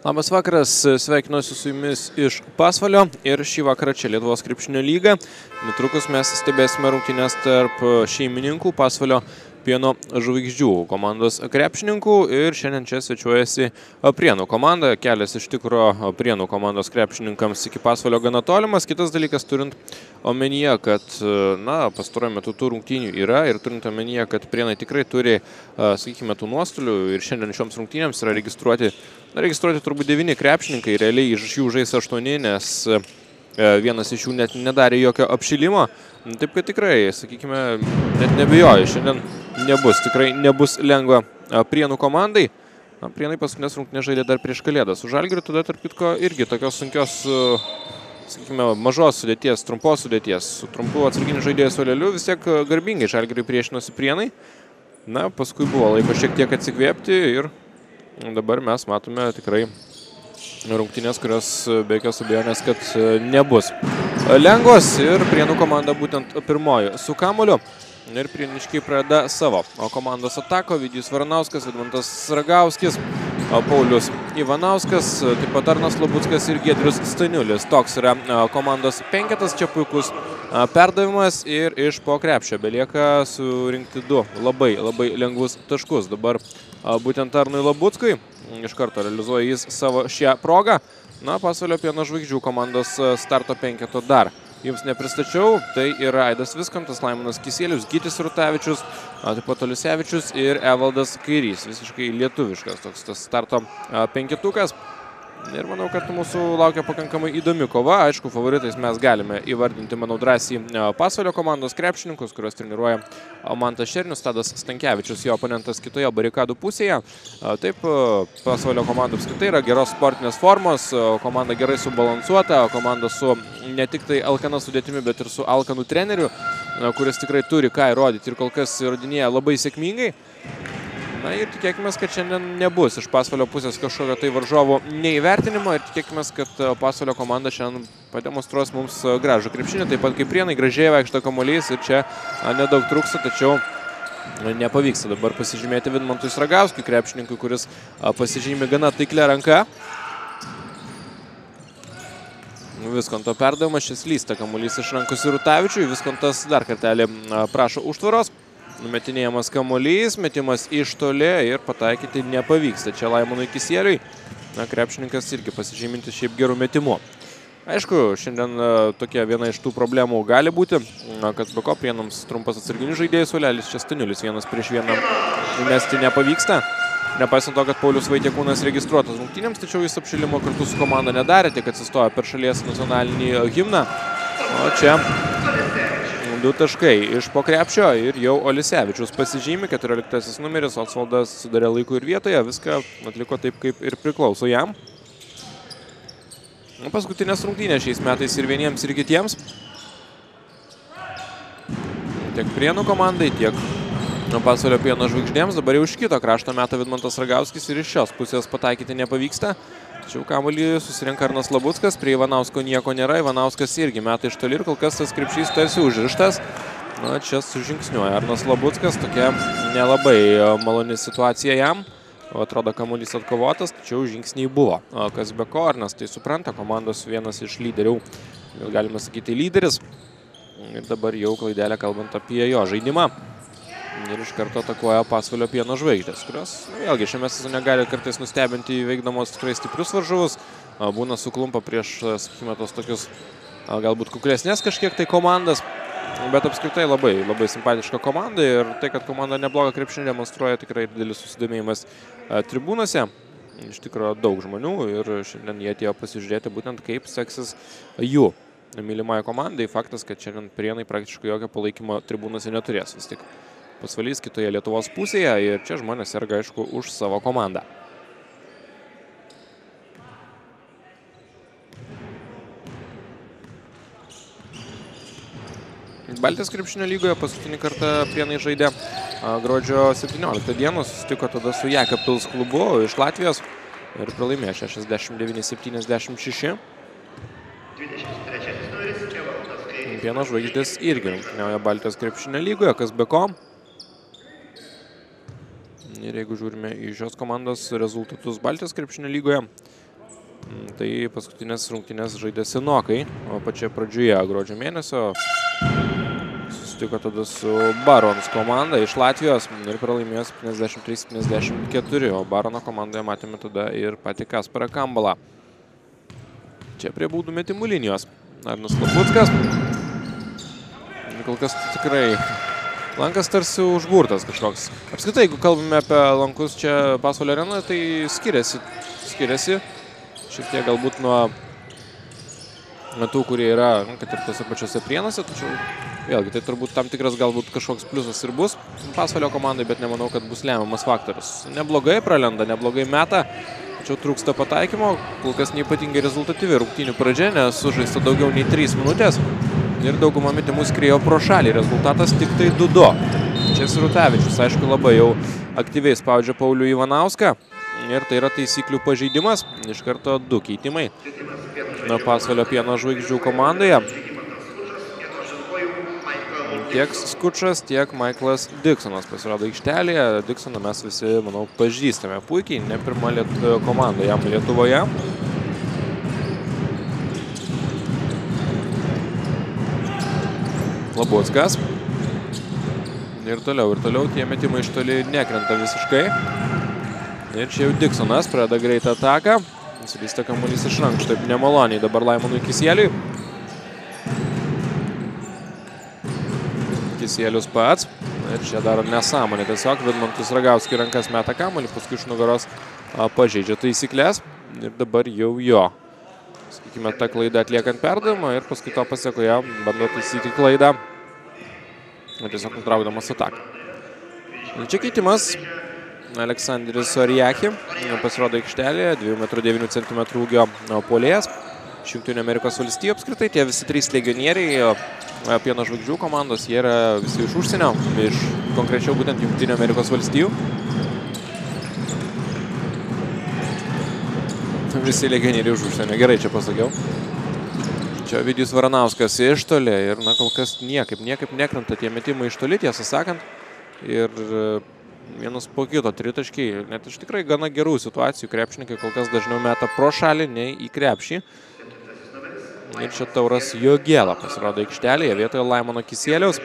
Labas vakaras, sveikinuosi su jumis iš Pasvalio ir šį vakarą čia Lietuvos krepšinio lyga. Netrukus mes stebėsime rungtynes tarp šeimininkų Pasvalio Pieno žvaigždžių komandos krepšininkų ir šiandien čia svečiuojasi Prienų komanda. Kelias iš tikro Prienų komandos krepšininkams iki Pasvalio gana tolimas. Kitas dalykas, turint omenyje, kad pastaruoju metu tų rungtynių yra ir turint omenyje, kad Prienai tikrai turi, sakykime, tų nuostolių ir šiandien šioms rungtynėms yra registruoti turbūt 9 krepšininkai, realiai iš jų žais 8, nes vienas iš jų net nedarė jokio apšilimo. Taip kad tikrai, sakykime, net nebijoju, šiandien tikrai nebus lengva Prienų komandai. Prienai paskutinės rungtynės žaidė dar prieš Kalėdas. Su Žalgiriu tada, tarp kitko, irgi tokios sunkios, sakykime, mažos sudėties, trumpos sudėties, su trumpu atsarginiu žaidėjų suoleliu, vis tiek garbingai Žalgiriui priešinosi Prienai. Paskui buvo laiko šiek tiek atsikvėpti ir dabar mes matome tikrai rungtynės, kurios be jokios abejonės, kad nebus lengvos ir Prienų komanda būtent pirmoji su kamuoliu. Ir prieniškiai pradeda savo komandos atako. Vidijus Varanauskas, Vidmantas Ragauskis, Paulius Ivanauskas, taip pat Arnas Labuckas ir Giedrius Staniulis. Toks yra komandos penketas, čia puikus perdavimas ir iš po krepšio belieka surinkti 2 labai lengvus taškus. Dabar būtent Arnui Labuckui iš karto realizuoja jis savo šią progą. Pasvalio Pieno žvaigždžių komandos starto penketo dar jums nepristačiau. Tai yra Aidas Viskontas, Laimonas Kisielius, Gytis Rutavičius, taip pat Oliusevičius ir Evaldas Kairys. Visiškai lietuviškas toks tas starto penketukas. Ir manau, kad mūsų laukia pakankamai įdomi kova. Aišku, favoritais mes galime įvardinti, manau, drąsiai Pasvalio komandos krepšininkus, kuriuos treniruoja Mantas Šernius, Tadas Stankevičius, jo oponentas kitoje barikadų pusėje. Taip, Pasvalio komanda apskritai yra geros sportinės formos, komanda gerai subalansuota, komanda su ne tik tai alkana sudėtimi, bet ir su alkanu treneriu, kuris tikrai turi ką įrodyti ir kol kas įrodinėja labai sėkmingai. Ir tikėkime, kad šiandien nebus iš Pasvalio pusės kažkokio tai varžovo neįvertinimo ir tikėkime, kad Pasvalio komanda šiandien pademonstruos mums gražų krepšinį, taip pat kaip Prienai gražiai vaikšto kamuolys ir čia nedaug trūksta, tačiau nepavyksta dabar pasižymėti Vidmantui Ragauskiui, krepšininkui, kuris pasižymė gana taiklę ranką. Viskonto perdavimas, šis lysta kamuolys iš rankos Rutavičiui, Viskontas dar kartelį prašo užtvaros. Numetinėjamas kamuolys, metimas iš toli ir pataikyti nepavyksta. Čia Laimonui Kisieliui, krepšininkas irgi pasižyminti šiaip gerų metimų. Aišku, šiandien tokia viena iš tų problemų gali būti, kad be ko Prienams trumpas atsarginių žaidėjų suolelis, čia Staniulis 1-1 mesti nepavyksta. Nepaisant to, kad Paulius Vaitiekūnas registruotas rungtynėms, tačiau jis apšilimo kartu su komanda nedarė, tik atsistojo per šalies nacionalinį himną. O čia 2 taškai iš po krepšio ir jau Oliusevičius pasižymi, 14 numeris, Osvaldas sudarė laiku ir vietoje, viską atliko taip, kaip ir priklauso jam. Paskutinės rungtynės šiais metais ir vieniems ir kitiems. Tiek Prienų komandai, tiek Pasvalio Pieno žvaigždėms. Dabar jau iš kito krašto meta Vidmantas Ragauskis ir iš šios pusės pataikyti nepavyksta. Tačiau kamuolį susirenka Arnas Labuckas, prie Ivanausko nieko nėra, Ivanauskas irgi meta iš toli ir kol kas tas krepšys tarsi užrištas. Čia sužingsniuoja Arnas Labuckas, tokia nelabai maloni situacija jam. Atrodo, kamuolys atkovotas, tačiau žingsniai buvo. Kas be ko, Arnas tai supranta, komandos vienas iš lyderių, galima sakyti lyderis. Ir dabar jau klaidelė kalbant apie jo žaidimą. Ir iš karto atakuoja Pasvalio Pieno žvaigždės, kurios, vėlgi, šiame sezone gali kartais nustebinti įveikdamos tikrai stiprius varžovus. Būna suklumpa prieš, sakykime, tos tokius galbūt kuklesnės kažkiek tai komandas. Bet apskritai labai simpatiška komanda ir tai, kad komanda neblogą krepšinį demonstruoja, tikrai didelis susidomėjimas tribūnose. Iš tikrųjų daug žmonių ir šiandien jie atėjo pasižiūrėti būtent kaip seksis jų mylimai komandai. Faktas, kad šiandien Prienai praktiškai jokio palaikymo tribūnose neturės vis tik. Pasvalys kitoje Lietuvos pusėje ir čia žmonės serga, aišku, už savo komandą. Baltijos krepšinio lygoje paskutinį kartą Prienai žaidė gruodžio 17 dieną, susitiko tada su Jekabpils klubu iš Latvijos ir pralaimėjo 69-76. Pieno žvaigždės irgi rungtyniauja Baltijos krepšinio lygoje, kas be ko. Ir jeigu žiūrime į šios komandos rezultatus Baltijos krepšinio lygoje, Tai paskutinės rungtynės žaidė senokai, o pačioje pradžioje gruodžio mėnesio susitiko tada su Barons komanda iš Latvijos ir pralaimėjo 73-74, o Barono komandoje matėme tada ir patį Kasparą Kambalą. Čia prie baudų metimų linijos Arnas Labuckas. Kol kas tikrai lankas tarsi užburtas kažkoks. Apskritai, jeigu kalbame apie lankus čia Pasvalio arenoje, tai skiriasi šiek tiek galbūt nuo tų, kurie yra, kad ir tose pačiose Prienuose, tačiau vėlgi tai turbūt tam tikras galbūt kažkoks pliusas ir bus Pasvalio komandai, bet nemanau, kad bus lemiamas faktorius. Neblogai pralenda, neblogai meta, tačiau trūksta pataikymo, kol kas neypatingai rezultatyvi rungtynių pradžia, nes sužaista daugiau nei 3 minutės ir dauguma metimų skriejo pro šalį. Rezultatas tik tai 2-2. Čia Sirutavičius, aišku, labai jau aktyviai spaudžia Paulių Ivanauską. Ir tai yra taisyklių pažeidimas. Iš karto 2 keitimai nuo Pasvalio Pieno žvaigždžių komandoje. Tiek Skučas, tiek Michaelas Dixonas pasirodo aikštelėje. Dixoną mes visi, manau, pažįstame puikiai. Ne pirma komanda jam Lietuvoje. Labuckas. Ir toliau tie metimai iš toli nekrenta visiškai. Ir čia jau Dixonas pradeda greitą ataką. Nusilysta kamuolys iš rankų, taip nemaloniai dabar Laimonui Kisieliui. Kisielius pats. Ir čia daro nesąmonę. Tiesiog Vidmantas Ragauskis rankas meta kamuolį, paskui iš nugaros pažeidžia taisyklės. Ir dabar jau jo. Sakykime, tą klaidą atliekant perdavimą ir paskui to pasiekoje bando taisyti klaidą. Ir tiesiog nutraukdamas ataką. Čia keitimas. Aleksandris Oriaki pasirodo aikštelėje, 2,9 m ūgio puolėjas iš Jungtinių Amerikos valstijų. Apskritai tie visi 3 legionieriai Pieno žvaigždžių komandos, jie yra visi iš užsienio, iš konkrečiau būtent Jungtinių Amerikos valstijų. Visi legionieriai iš užsienio, gerai čia pasakiau. Čia Ovidijus Varanauskas iš toli ir kol kas niekaip nekrenta tie metimai iš toli, tiesą sakant. Ir vienas po kito tritaškiai, net iš tikrai gana gerų situacijų. Krepšininkai kol kas dažniau meta pro šalį, nei į krepšį. Ir čia Tauras Jogėla pasirodo aikštelėje vietoje Laimono Kisieliaus.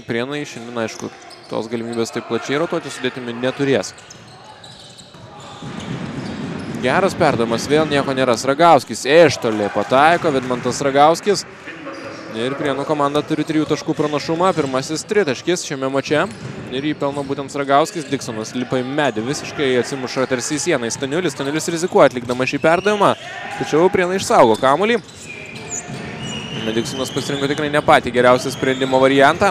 Prienai šiandien, aišku, tos galimybės taip plačiai rotuoti sudėtimi neturės. Geras perdavimas, vėl nieko nėra. Ragauskis iš toli pataiko, Vidmantas Ragauskis. Ir Prienų komanda turi 3 taškų pranašumą. Pirmasis tritaškis šiame mače. Ir jį pelno būtent Ragauskis. Dixonas lipa į medį, visiškai atsimuša tarsi į sieną į Staniulis. Staniulis rizikuoja atlikdama šį perdavimą. Tačiau Prienai išsaugo kamuolį. Dixonas pasirinko tikrai ne patį geriausią sprendimo variantą.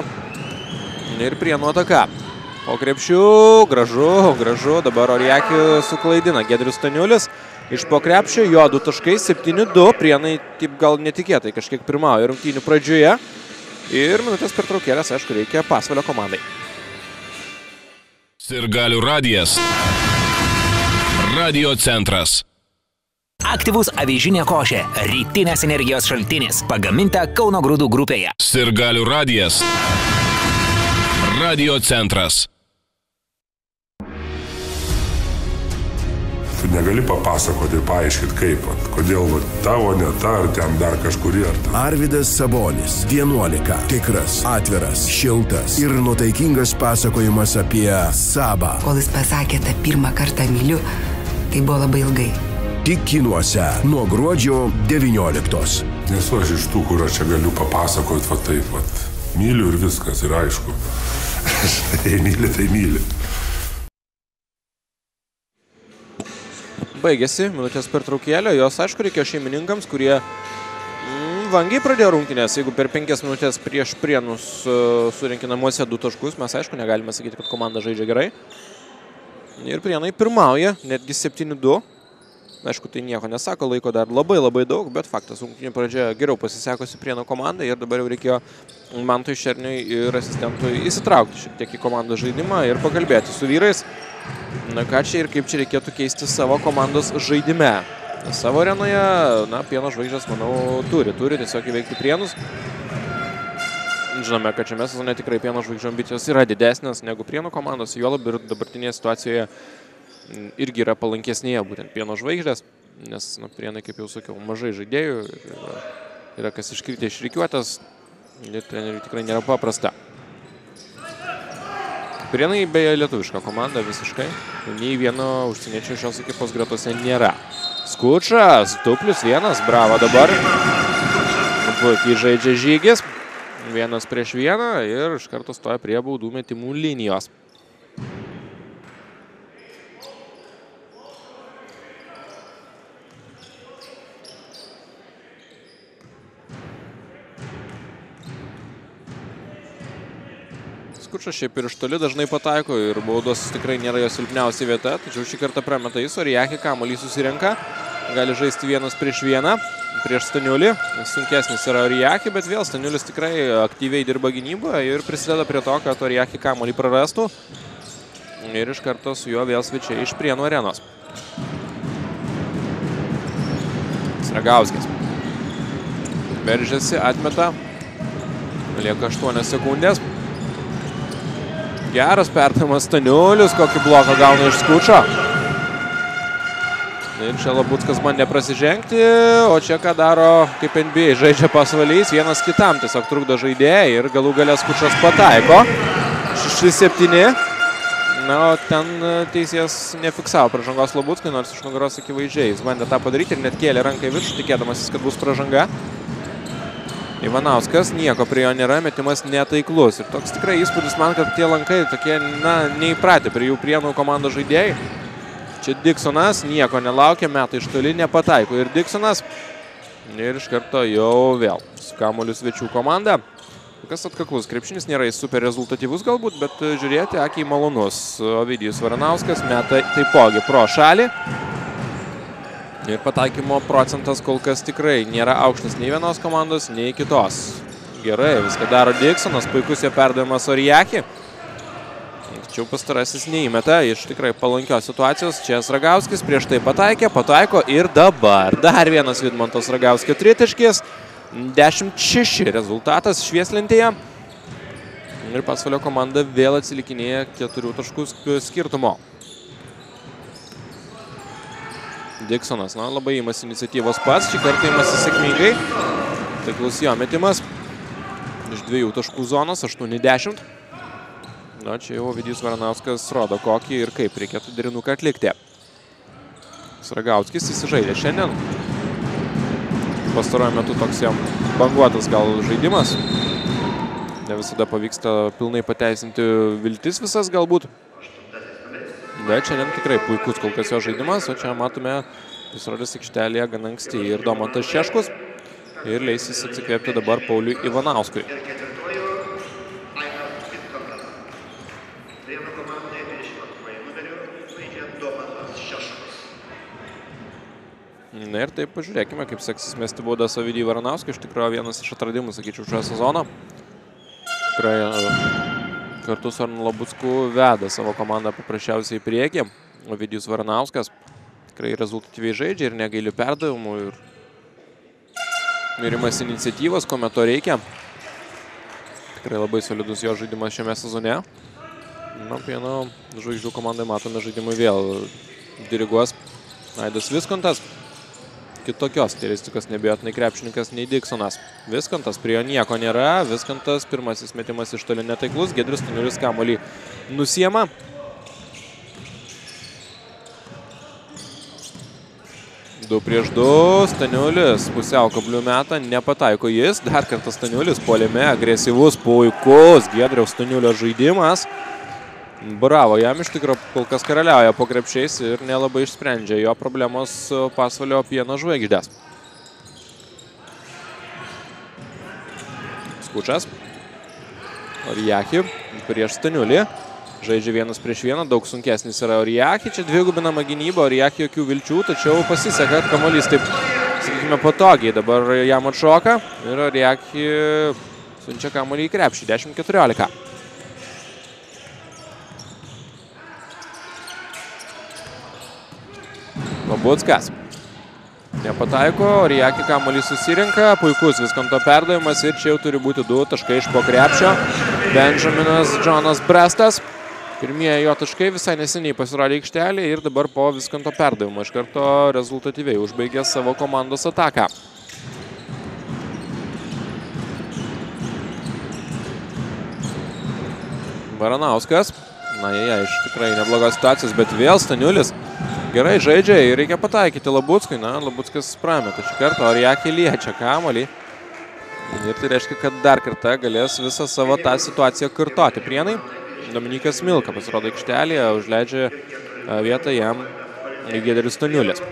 Ir Prienų ataka. Po krepšių, gražu. Dabar Oriaki suklaidina Giedrius Staniulis. Iš po krepšio jo 2 taškai, 7-2. Prienai taip gal netikėtai kažkiek pirmauja rungtynių pradžioje. Ir minutės pertraukėlės, aišku, reikia Pasvalio komandai. Sirgalių radijas. Radio centras. Aktyvus avižinė košė. Rytinės energijos šaltinis. Pagaminta Kauno grūdų grupėje. Sirgalių radijas. Radio centras. Tu negali papasakoti, paaiškinti kaip, kodėl tavo, ne ta, ar ten dar kažkurį ar ten. Arvydas Sabonis, 11. Tikras, atviras, šiltas ir nuotaikingas pasakojimas apie Sabą. Kol jis pasakė tą pirmą kartą myliu, tai buvo labai ilgai. Tik kinuose nuo gruodžio 19. Nesu aš iš tų, kur aš čia galiu papasakoti, va taip, va. Myliu ir viskas, ir aišku. Tai myli. Baigėsi minutės pertraukėlė, jos aišku reikėjo šeimininkams, kurie vangiai pradėjo rungtynės. Jeigu per 5 minutės prieš Prienus surinkė namuose 2 taškus, mes aišku negalime sakyti, kad komanda žaidžia gerai. Ir Prienai pirmauja, netgi 7-2. Aišku, tai nieko nesako, laiko dar labai daug, bet faktas, rungtynių pradžia geriau pasisekusi Prienų komandai ir dabar jau reikėjo Mantui Šerniui ir asistentui įsitraukti šiek tiek į komandos žaidimą ir pakalbėti su vyrais. Ką čia ir kaip čia reikėtų keisti savo komandos žaidime. Savo arenoje, Pieno žvaigždės, manau, turi tiesiog įveikti Prienus. Žinome, kad šiame sezone tikrai Pieno žvaigždžių ambicijos yra didesnės negu Prienų komandos, juolab ir dabartinėje situacijoje irgi yra palankesnėje būtent Pieno žvaigždės, nes Prienai, kaip jau sakiau, mažai žaidėjų, yra kas iškritė iš rikiuotės ir treneriui tikrai nėra paprasta. Prienai beje lietuviška komanda visiškai, nei vieno užsieniečio šios ekipos gretose nėra. Skučas, 2+1, bravo dabar. Puikiai žaidžia Žygis. 1-1 ir iš karto stoja prie baudų metimų linijos. Skučas šiaip ir iš toli dažnai pataiko ir baudos tikrai nėra jo silpniausia vieta, tačiau šį kartą prameta jis, Orijakį kamuolį susirenka, gali žaisti 1-1 prieš Staniulį. Sunkesnis yra Orijakį, bet vėl Staniulis tikrai aktyviai dirba gynyboje ir prisideda prie to, kad Orijakį kamuolį prarastų. Ir iš karto su juo vėl svečiai iš Prienų arenos. Sragauskis. Veržiasi, atmeta. Lieka 8 sekundės. Geras perdavimas Staniulis, kokį bloką gauna iš Skučo. Ir čia Labuckas bandė prasižengti, o čia ką daro kaip NBA, žaidžia pasvalys, vienas kitam tiesiog trukdo žaidėjai ir galų gale Skučas pataiko. 6-7. Na, o ten teisėjas nefiksavo pražangos Labuckui, nors iš nugaros akivaizdžiai. Jis bandė tą padaryti ir net kėlė ranką į viršų, tikėdamasis, kad bus pražanga. Ivanauskas, nieko prie jo nėra, metimas netaiklus. Ir toks tikrai įspūdis man, kad tie lankai tokie, neįpratę prie jų Prienų komandos žaidėjai. Čia Diksonas, nieko nelaukia, meta iš toli, nepataiko. Ir Diksonas, ir iš karto jau vėl su kamuoliu svečių komanda. Kas atkaklus, krepšinis nėra super rezultatyvus galbūt, bet žiūrėti, akiai malonus. Ovidijus Varanauskas meta taipogi pro šalį. Ir pataikymo procentas kol kas tikrai nėra aukštas nei vienos komandos, nei kitos. Gerai, viską daro Diksonas, puikus jo perdavimas Orijakį. Tačiau pastarasis neįmeta iš tikrai palankios situacijos. Čia Sragauskis prieš tai pataiko ir dabar dar vienas Vidmanto Sragauskio tritaškis. 10-6 rezultatas švieslentėje. Ir Pasvalio komanda vėl atsilikinėja 4 taškų skirtumo. Diksonas, labai įmas iniciatyvos pats, šį kartą įmasi sėkmingai. Taiklus jo metimas. Iš 2 taškų zonos, 8-10. Na, čia jau Ovidijus Varanauskas rodo kokį ir kaip reikėtų derinuką atlikti. Sragauskis įsižaidė šiandien. Pastaruoju metu toks jam banguotas gal žaidimas. Ne visada pavyksta pilnai pateisinti viltis visas galbūt. Bet šiandien tikrai puikus kol kas jo žaidimas, o čia matome pasirodys aikštelėje gan anksti ir Domantas Šeškus ir leisis atsikvėpti dabar Pauliui Ivanauskui. Na ir taip pažiūrėkime, kaip seksis mesti baudas Ovidijui Varanauskui. Iš tikrųjų vienas iš atradimų, sakyčiau, šio sezono. Tikrai kartu su Arnu Labucku veda savo komandą paprasčiausiai į priekį. Ovidijus Varanauskas tikrai rezultatyviai žaidžia ir negaili perdavimų ir imasi iniciatyvos, kuomet to reikia. Tikrai labai solidus jo žaidimas šiame sezone. Na, Pieno žvaigždžių komandai matome žaidimui vėl diriguos Aidas Viskontas. Kitokios stilistikos nebijotinai krepšininkas nei Diksonas. Viskontas, prie jo nieko nėra. Viskontas, pirmasis metimas iš toli netaiklus. Giedrius Staniulis kamuolį nusiema. Du prieš du. Staniulis pusiau kablių metą. Nepataiko jis. Dar kartą Staniulis puolime. Agresyvus, puikus Giedriaus Staniulio žaidimas. Bravo, jam iš tikrųjų kol kas karaliauja po krepšiais ir nelabai išsprendžia jo problemos Pasvalio Pieno žvaigždės. Skučas. Orijakį prieš Staniulį. Žaidžia 1-1, daug sunkesnis yra Orijakį. Čia dvigubinama gynyba, Orijakį jokių vilčių, tačiau pasiseka, kad kamuolys taip, sakykime, patogiai. Dabar jam atšoka ir Orijakį siunčia kamuolį į krepšį. 10-14. Labuckas. Nepataiko, Orijaki kamuolį susirinka, puikus Viskonto perdavimas ir čia jau turi būti 2 taškai iš po krepšio. Benjaminas Džonas Brestas. Pirmieji jo taškai visai neseniai pasirodė aikštelė ir dabar po Viskonto perdavimo iš karto rezultatyviai užbaigė savo komandos ataką. Varanauskas. Na, iš tikrai neblogos situacijos, bet vėl Staniulis gerai žaidžia ir reikia pataikyti Labuckui. Na, Labuckas prameta šį kartą, Orijaki liečia kamuolį. Ir tai reiškia, kad dar kartą galės visą savo tą situaciją kartoti Prienai. Dominikas Milka pasirodo aikštelėje, užleidžia vietą jam Giedrius Staniulis.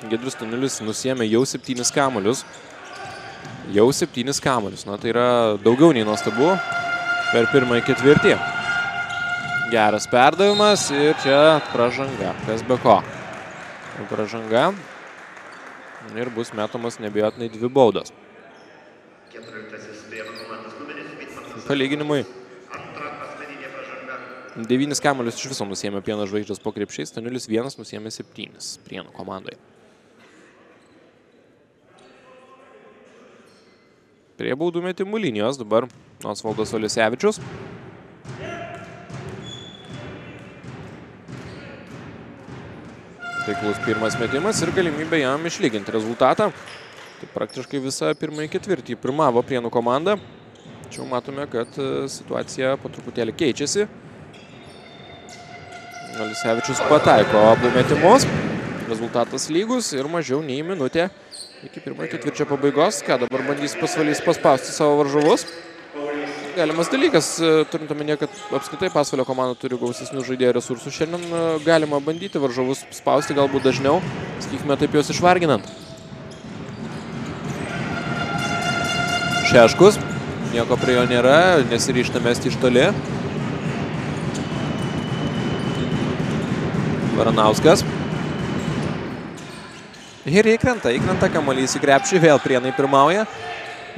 Giedrius Staniulis nusiėmė jau 7 kamuolius. Jau 7 kamuolius. Na, tai yra daugiau nei nuostabu per pirmąjį ketvirtį. Geras perdavimas ir čia pražanga. Kas be ko. Pražanga. Ir bus metomas nebijotinai 2 baudos. Palyginimui. 9 kamuolius iš viso nusiėmė Pieno Žvaigždės po krepšiais. Staniulis 1 nusiėmė 7 Prienų komandai. Prie baudų metimų linijos dabar Osvaldas Olisevičius. Taiklus pirmas metimas ir galimybė jam išlyginti rezultatą. Tai praktiškai visą pirmąjį ketvirtį pirmavo Prienų komanda. Čia matome, kad situacija po truputėlį keičiasi. Olisevičius pataiko abu metimus. Rezultatas lygus ir mažiau nei minutė iki pirmojo ketvirčio pabaigos. Ką dabar bandys Pasvalys paspausti savo varžovus? Galimas dalykas, turint omenyje, kad apskritai Pasvalio komanda turi gausesnių žaidėjų resursų. Šiandien galima bandyti varžovus spausti galbūt dažniau, sakykime taip juos išvarginant. Šeškus, nieko prie jo nėra, nesiryžta mesti iš toli. Varanauskas. Ir įkrenta kamuolys į krepšį, vėl Prienai pirmauja.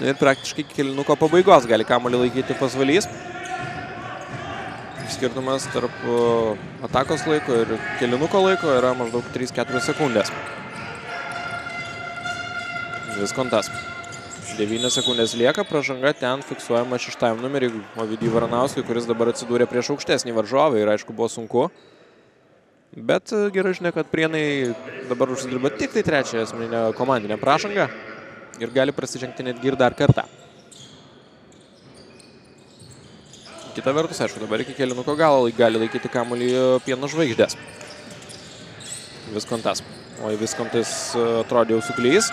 Ir praktiškai kėlinuko pabaigos gali kamuolį laikyti Pasvalys. Skirtumas tarp atakos laiko ir kėlinuko laiko yra maždaug 3-4 sekundės. Viskontas. 9 sekundės lieka, pražanga ten fiksuojama 6 numerį Ovidijui Varanauskui, kuris dabar atsidūrė prieš aukštesnį varžovą ir aišku buvo sunku. Bet gerai žinia, kad Prienai dabar užsidirba tik tai 3 asmeninę komandinę pražangą ir gali prasižengti netgi ir dar kartą. Kita vertus, aišku, dabar iki kėlinuko galo gali laikyti kamuolį Pieno Žvaigždės. Viskontas. Oi, Viskontas atrodė jau suklys.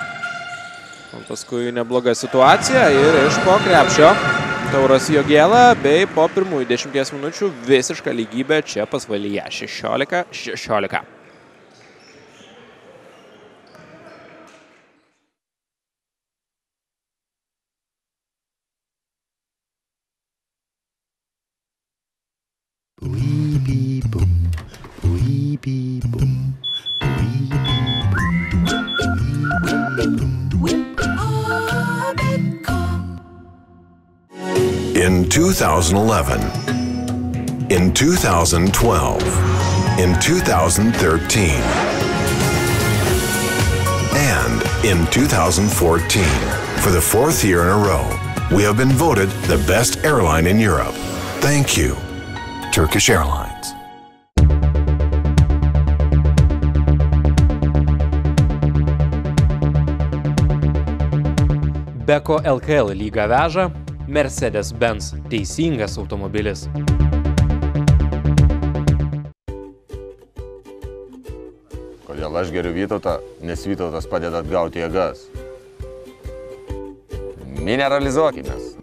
Paskui nebloga situacija ir iš po krepšio Tauras Jogėla bei po pirmųjų 10 minučių visiška lygybė čia Pasvalyje 16-16. In 2011, in 2012, in 2013, and in 2014, for the 4th year in a row, we have been voted the best airline in Europe. Thank you, Turkish Airlines. Beko LKL lygą veža Mercedes-Benz teisingas automobilis. Kodėl aš geriu Vytautą, nes Vytautas padeda atgauti jėgas. Mineralizuokimės.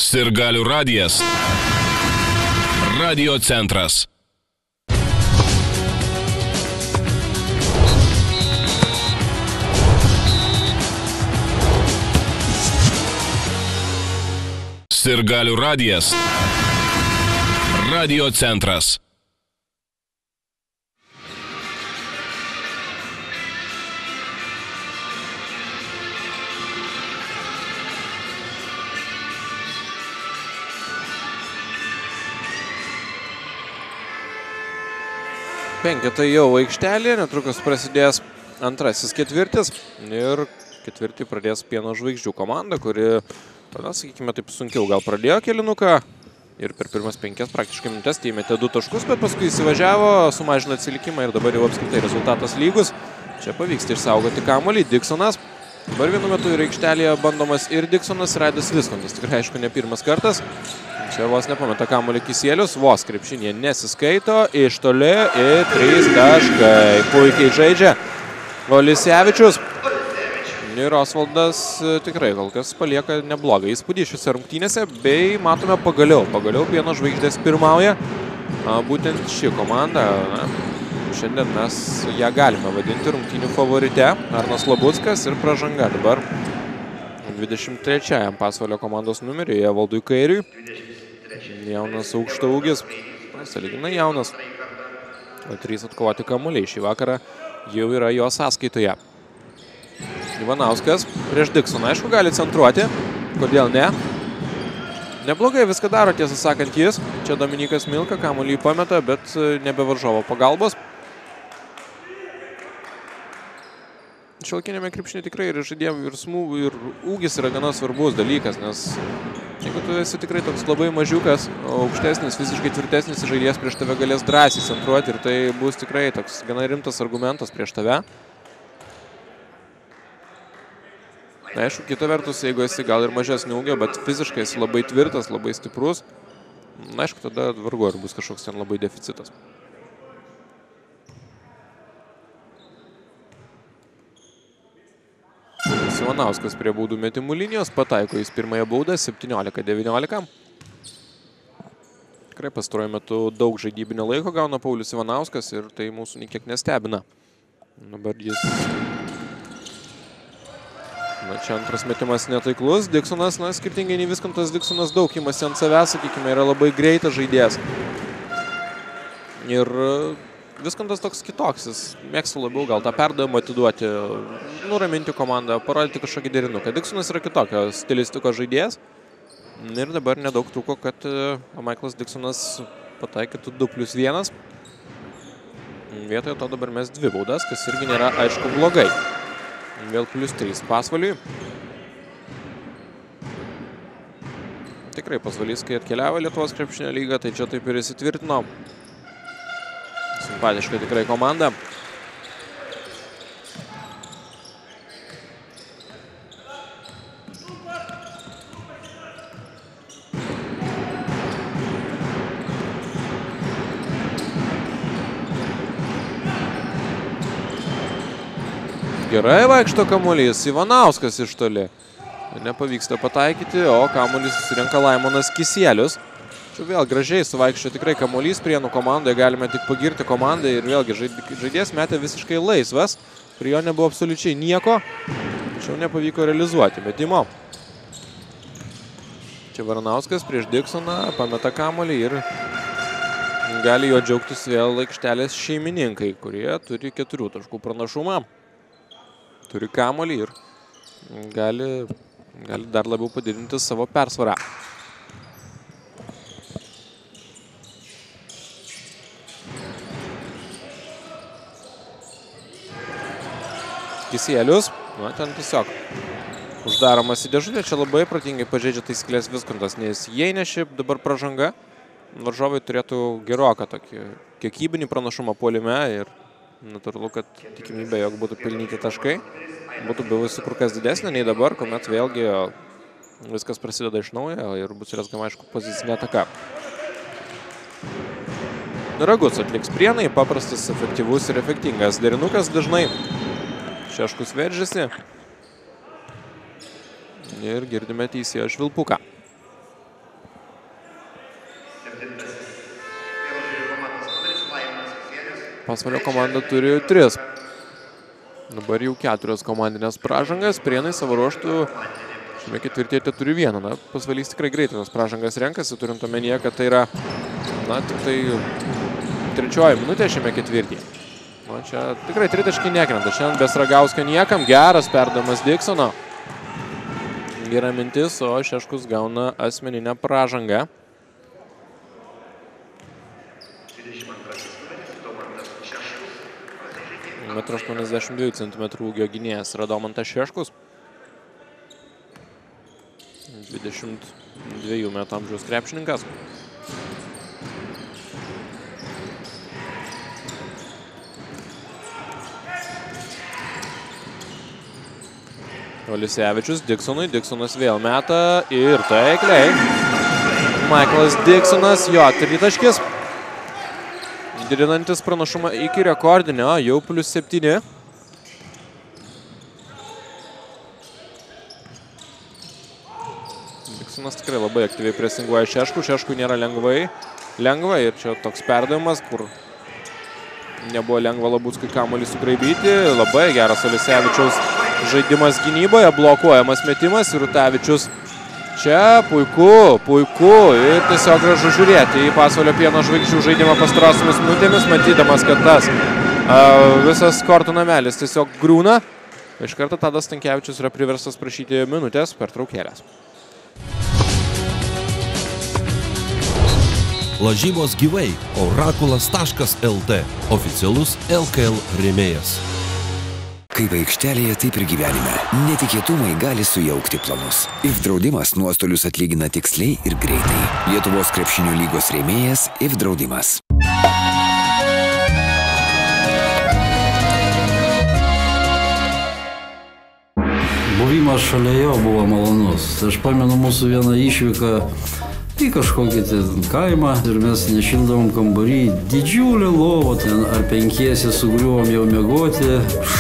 Sirgalių radijas. Radio centras. Sirgalių radijas. Radio centras. Penketai jau aikštelė, netrukus prasidės antrasis ketvirtis ir ketvirtį pradės Pieno žvaigždžių komanda, kuri, sakykime, taip sunkiau gal pradėjo kėlinuką ir per pirmas 5 praktiškai minutės tai įmetė 2 taškus, bet paskui įsivažiavo, sumažino atsilikimą ir dabar jau apskritai rezultatas lygus. Čia pavyksta išsaugoti kamuolį. Diksonas. Dabar vienu metu ir aikštelėje bandomas ir Diksonas, ir Aidis Viskontas. Tikrai, aišku, ne pirmas kartas. Čia vos nepameta kamuolį Kisielius, vos krepšinėje nesiskaito, iš toli ir 3 taškai. Puikiai žaidžia Olisevičius. Ir Osvaldas tikrai kol kas palieka neblogą įspūdį šiuose rungtynėse, bei matome pagaliau Pieno žvaigždės pirmauja. Būtent ši komanda, šiandien mes ją galime vadinti rungtynių favorite. Arnas Labuckas ir pražanga dabar 23-ąjam Pasvalio komandos numeriui, Evaldui Kairiui. Jaunas aukštaūgis, sąlyginai jaunas. 3 atkovoti kamuoliai šį vakarą jau yra jo sąskaitoje. Ivanauskas prieš Diksoną, aišku, gali centruoti, kodėl ne. Neblogai viską daro, tiesą sakant, jis. Čia Dominikas Milka kamuolį pameta, bet nebe varžovo pagalbos. Šiuolaikiniame krepšinyje tikrai ir žaidėjų ir ūgis yra gana svarbus dalykas, nes jeigu tu esi tikrai toks labai mažiukas, aukštesnis, fiziškai tvirtesnis žaidėjas prieš tave galės drąsiai centruoti ir tai bus tikrai toks gana rimtas argumentas prieš tave. Na, aišku, kita vertus, jeigu esi gal ir mažesnį ūgio, bet fiziškai esi labai tvirtas, labai stiprus, na, aišku, tada vargu ar bus kažkoks ten labai deficitas. Ivanauskas prie baudų metimų linijos, pataiko jis pirmąją baudą, 17-19. Tikrai pastaruoju metu daug žaidybinio laiko gauna Paulius Ivanauskas ir tai mūsų niekiek nestebina. Dabar jis... Na, čia antras metimas netaiklus. Diksonas, na, skirtingai nei Viskontas, Diksonas daug imasi ant savęs, sakykime, yra labai greitas žaidėjas. Ir Viskontas toks kitoks, jis mėgsta labiau gal tą perdavimą atiduoti, nuraminti komandą, parodyti kažkokį derinuką. Diksonas yra kitokio stilistikos žaidėjas. Ir dabar nedaug trūko, kad Michaelas Diksonas pataikytų 2+1. Vietoje to dabar mes 2 baudas, kas irgi nėra, aišku, blogai. Vėl +3 Pasvaliui. Tikrai Pasvalys, kai atkeliavo Lietuvos krepšinio lygą, tai čia taip ir įsitvirtino. Simpatiška tikrai komanda. Gerai vaikšto kamuolys, Ivanauskas iš toli. Nepavyksta pataikyti, o kamuolys susirenka Laimonas Kisielius. Čia vėl gražiai suvaikščio tikrai kamuolys Prienų komandoje, galime tik pagirti komandą ir vėlgi žaidėjas metė visiškai laisvas. Prie jo nebuvo absoliučiai nieko, tačiau nepavyko realizuoti metimo. Čia Varanauskas prieš Diksoną pameta kamuolį ir gali jo džiaugtis vėl aikštelės šeimininkai, kurie turi 4 taškų pranašumą. Turi kamuolį ir gali dar labiau padidinti savo persvarą. Kisielius, na, ten tiesiog uždaromas į dėžutę, čia labai protingai pažeidžia taisyklės Viskontas, nes jei ne šiaip dabar pražanga, varžovai turėtų geroką tokį kiekybinį pranašumą puolime ir natūralu, kad tikimybė, jog būtų pelnyti taškai, būtų buvusi kur kas didesnė nei dabar, kuomet vėlgi viskas prasideda iš naujo ir bus rezgama, aišku, pozicinė ataka. Raguts atliks Prienai, paprastas, efektyvus ir efektingas derinukas dažnai. Šeškus veržiasi ir girdime teisėjo švilpuką. Pasvalio komanda turi 3. Dabar jau 4 komandinės pražangas. Prienai savo ruoštų šiame ketvirtyje turi 1. Na, Pasvalys tikrai greitai tas pražangas renkasi, turint omenyje, kad tai yra, na, tik tai 3 minutė šiame ketvirtyje. Na, čia tikrai 3 taškai nekrenta. Šiandien be Sragausko niekam. Geras perdavimas Diksono. Gera mintis, o Šeškus gauna asmeninę pražangą. 1,82 cm ūgio gynėjas yra Domantas Šeškus. 22 metų amžiaus krepšininkas. Olisevičius Diksonui. Diksonas vėl meta ir taikliai. Michaelas Diksonas, jo tritaškis. Didinantis pranašumą iki rekordinio, jau +7. Diksonas tikrai labai aktyviai presinguoja Šeškų. Šeškui nėra lengva ir čia toks perdavimas, kur nebuvo lengva Labuckui kamuolį sugraibyti. Labai geras Olisevičiaus žaidimas gynyboje, blokuojamas metimas ir Rutavičius čia puiku ir tiesiog gražu žiūrėti į Pasvalio Pieno Žvaigždžių žaidimą pastarosiomis minutėmis, matydamas, kad tas visas kortų namelis tiesiog griūna. Iš karto Tadas Stankevičius yra priverstas prašyti minutės pertraukėlės. Lažybos gyvai Orakulas.lt, oficialus LKL rėmėjas. Kaip aikštelėje, taip ir gyvenime. Netikėtumai gali sujaukti planus. IF draudimas nuostolius atlygina tiksliai ir greitai. Lietuvos krepšinio lygos rėmėjas IF draudimas. Buvimas šalia jo buvo malonus. Aš pamenu mūsų vieną išvyką į kažkokį kaimą ir mes nešildavom kambarį, didžiulę lovą, ten ar penkiesi sugriuvom jau miegoti,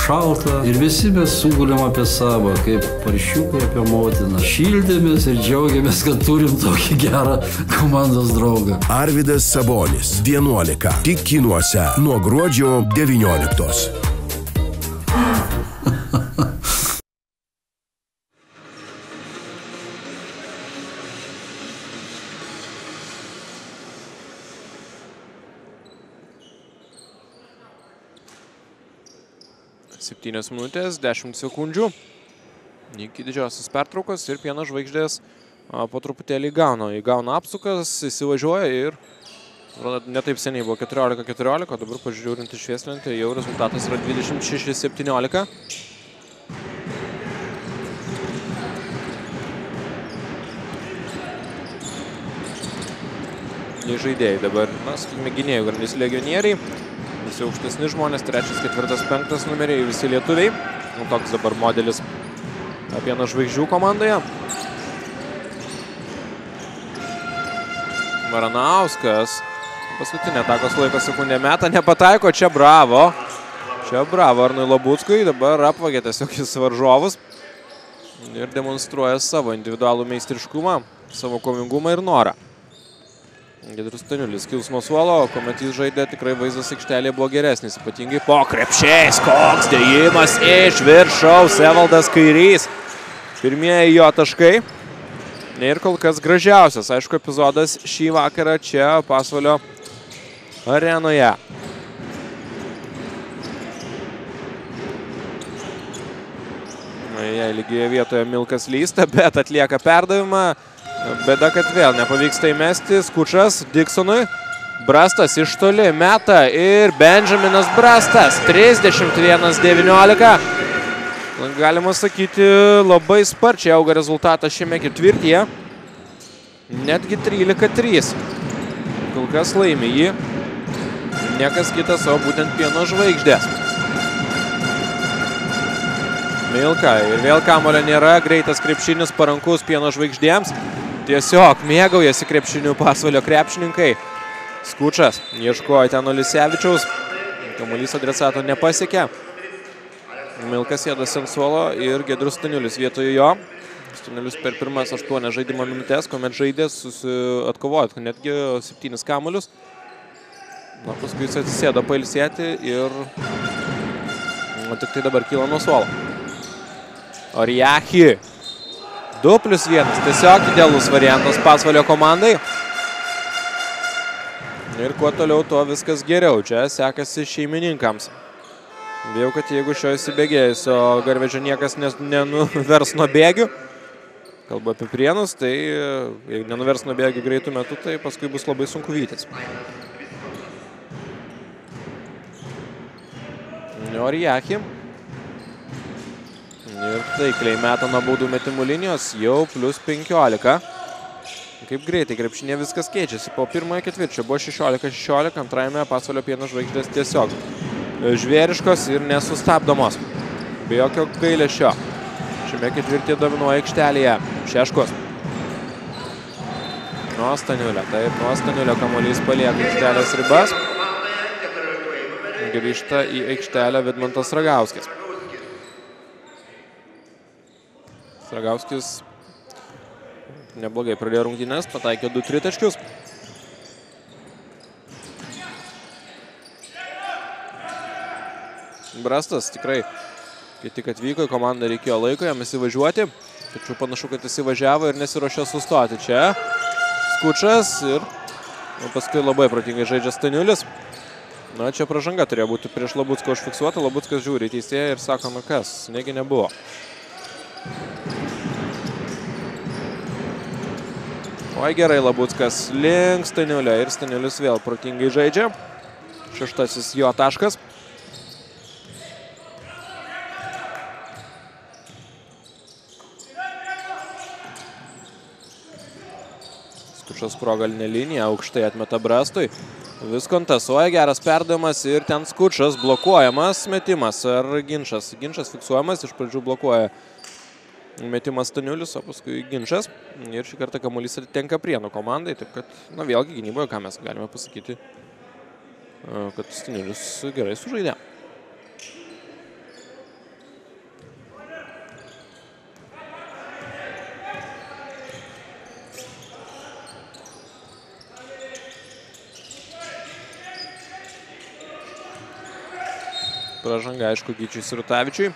šalta ir visi mes sugulėm apie savo, kaip paršiukai apie motiną. Šildėmės ir džiaugiamės, kad turim tokį gerą komandos draugą. Arvydas Sabonis, 11, tik kinuose nuo gruodžio 19. Septynios minutės, 10 sekundžių iki didžiosios pertraukos ir Pieno Žvaigždės po truputėlį įgauna apsukas, įsivažiuoja ir netaip seniai buvo 14-14, o dabar pažiūrint į švieslentę jau rezultatas yra 26-17. Žaidėjai dabar, sakykime, gynėjų grandis legionieriai. Visi aukštesni žmonės, 3, 4, 5 numeriai, visi lietuviai. Toks dabar modelis Pieno Žvaigždžių komandoje. Varanauskas. Paskutinė atakos laiko sekundė meta, nepataiko, čia bravo. Čia bravo Arnui Labuckui, dabar apvagė tiesiog jis varžovus. Ir demonstruoja savo individualų meistriškumą, savo kovingumą ir norą. Giedrius Staniulis kils nuo suolo, kuomet jis žaidė, tikrai vaizdas aikštelėje buvo geresnis, ypatingai po krepšiais, koks dėjimas iš viršaus, Evaldas Kairys. Pirmieji jo taškai. Ir kol kas gražiausias, aišku, epizodas šį vakarą čia Pasvalio arenoje. Jei lygioje vietoje Milkas lysta, bet atlieka perdavimą. Bėda, kad vėl nepavyksta įmesti. Skučas Diksonui. Brastas iš toli meta ir Benjaminas Brastas. 31-19. Galima sakyti, labai sparčiai auga rezultatas šiame ketvirtyje. Netgi 13-3. Kol kas laimi jį. Niekas kitas, o būtent Pieno Žvaigždės. Milka ir vėl kamuolio nėra. Greitas krepšinis, parankus Pieno Žvaigždėms. Tiesiog mėgaujasi krepšinių Pasvalio krepšininkai. Skučas ieškojo ten Olisevičiaus. Kamuolys adresato nepasiekė. Milkas sėdasi ant suolo ir Giedrius Staniulis vietoje jo. Staniulis per pirmas 8 žaidimo minutės, kuomet žaidė, atkovojo netgi 7 kamuolius. Paskui jis atsisėdo pailsėti ir tik tai dabar kyla nuo suolo. Oriachi. 2+1. Tiesiog idealus variantas Pasvalio komandai. Ir kuo toliau, tuo viskas geriau. Čia sekasi šeimininkams. Bijau, kad jeigu šio įsibėgėjusio Garvežio niekas nenuvers nuo bėgių, kalba apie Prienus, tai jeigu nenuvers nuo bėgių greitų metų, tai paskui bus labai sunku vytis. Oriaki. Ir taikliai meta nuo baudų metimų linijos, jau plus 15. Kaip greitai krepšinė viskas keičiasi. Po pirmojo ketvirčio buvo 16-16, antrajame Pasvalio Pieno žvaigždės tiesiog žvėriškos ir nesustabdomos. Be jokio gailesčio. Šiame ketvirtyje dominuoja aikštelėje Šeškus. Nuo Staniulio. Taip, nuo Staniulio kamuolys palieka aikštelės ribas. Grįžta į aikštelę Vidmantas Ragauskis. Ragauskis neblogai pradėjo rungtynes, pataikė 2 tritaškius. Brastas tikrai, kai tik atvyko į komandą, reikėjo laiko jam įsivažiuoti. Tačiau panašu, kad įsivažiavo ir nesiruošė sustoti. Čia Skučas ir paskui labai protingai žaidžia Staniulis. Na, čia pražanga turėjo būti prieš Labucką užfiksuota. Labuckas žiūri į teisėją ir sako, na kas, negi nebuvo. Oi gerai, Labuckas link Staniulio ir Staniulis vėl protingai žaidžia. 6. jo taškas. Skučas progalinė linija, aukštai atmeta Brastui. Viskontas, oi geras perdavimas ir ten Skučas blokuojamas metimas ar ginčas. Ginčas fiksuojamas, iš pradžių blokuoja metimas Staniulis, o paskui ginčas. Ir šį kartą kamuolys atitenka Prienų komandai. Taip kad, na vėlgi gynyboje, ką mes galime pasakyti, kad Staniulis gerai sužaidė. Pražanga, aišku, Gyčiui Sirutavičiui.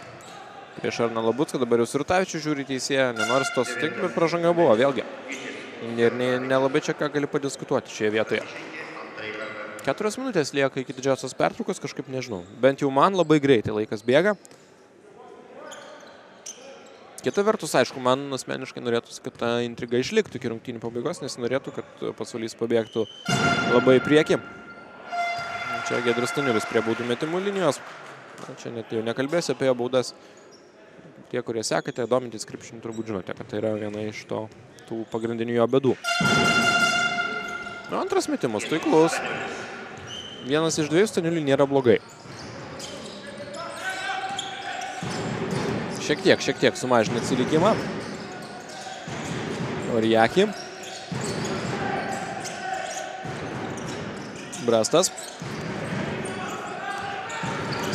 Prieš Arną Labucką, dabar jau Sirutavičių žiūri teisėją, nenori su to sutikti, bet pražanga buvo, vėlgi. Ir nelabai čia ką gali padiskutuoti šioje vietoje. 4 minutės lieka iki didžiausios pertraukos, kažkaip nežinau. Bent jau man labai greitai laikas bėga. Kita vertus, aišku, man asmeniškai norėtųsi, kad ta intriga išliktų iki rungtynių pabaigos, nes norėtų, kad Pasvalys pabėgtų labai į priekį. Čia Giedrius Staniulis prie baudų metimų linijos. Čia net jau nekalbėsiu apie baudas. Tie, kurie sekate, domintis krepšinį, turbūt žinote, kad tai yra viena iš tų pagrindinių jo bėdų. Antras metimas, taiklus. 1 iš 2 Staniuliui nėra blogai. Šiek tiek sumažina atsilikimą. Oriaki. Brastas.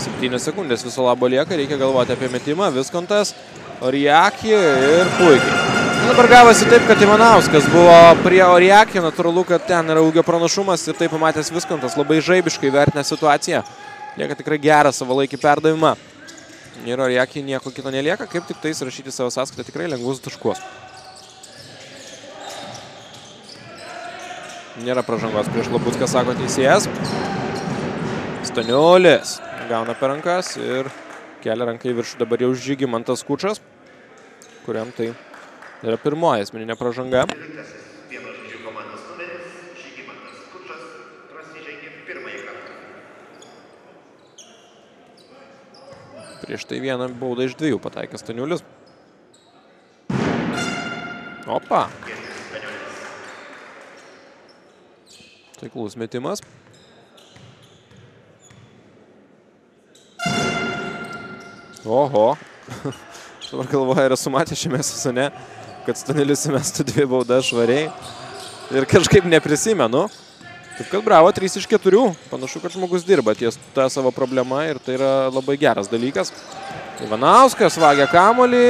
7 sekundės viso labo lieka, reikia galvoti apie metimą. Viskontas, Oriaki ir puikiai. Dabar gavosi taip, kad Ivanauskas buvo prie Oriaki, natūralu, kad ten yra ūgio pranašumas ir taip pamatęs Viskontas labai žaibiškai vertina situaciją. Lieka tikrai gerą savalaikį perdavimą. Ir Oriaki nieko kito nelieka, kaip tik tais rašyti savo sąskaitą tikrai lengvus taškus. Nėra pražangos prieš Labucką, sako teisėjas. Staniulis gauna per rankas ir kelia ranką į viršų dabar jau Žygimantas Skučas, kuriam tai yra pirmoji asmeninė pražanga. Prieš tai vieną baudą iš 2 pataikė Staniulis. Opa! Taiklus metimas. Oho, dabar galvoju, yra sumatę šiame sezone, kad Staniulis įmestų 2 baudas švariai ir kažkaip neprisimenu. Taip kad bravo, 3 iš 4. Panašu, kad žmogus dirba ties tą savo problemą ir tai yra labai geras dalykas. Ivanauskas vagia kamuolį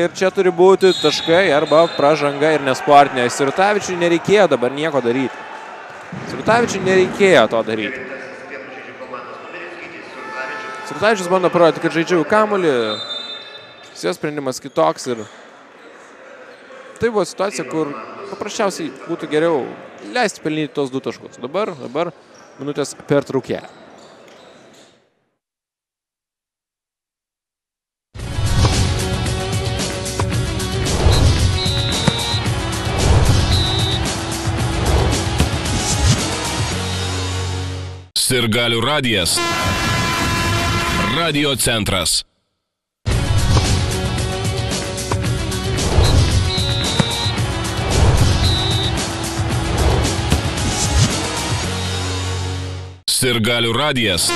ir čia turi būti taškai arba pražanga ir nesportinė. Sirutavičiui nereikėjo dabar nieko daryti. Sirutavičiui nereikėjo to daryti. Sirutavičius bando parodyti, kad žaidžiau kamuolį. Sės sprendimas kitoks ir tai buvo situacija, kur paprasčiausiai būtų geriau leisti pelnyti tos 2 taškus. Dabar minutės pertraukėlė. Sirgalių radijas. Radio centras. Sirgalių radijas.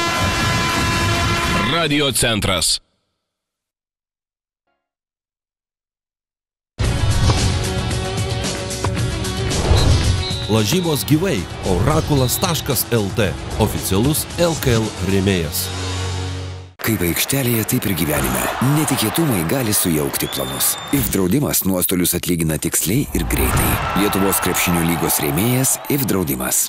Radio centras. Lažybos gyvai. Orakulas.lt. Oficialus LKL rėmėjas. Kaip aikštelėje, taip ir gyvenime. Netikėtumai gali sujaukti planus. IF draudimas nuostolius atlygina tiksliai ir greitai. Lietuvos krepšinio lygos rėmėjas IF draudimas.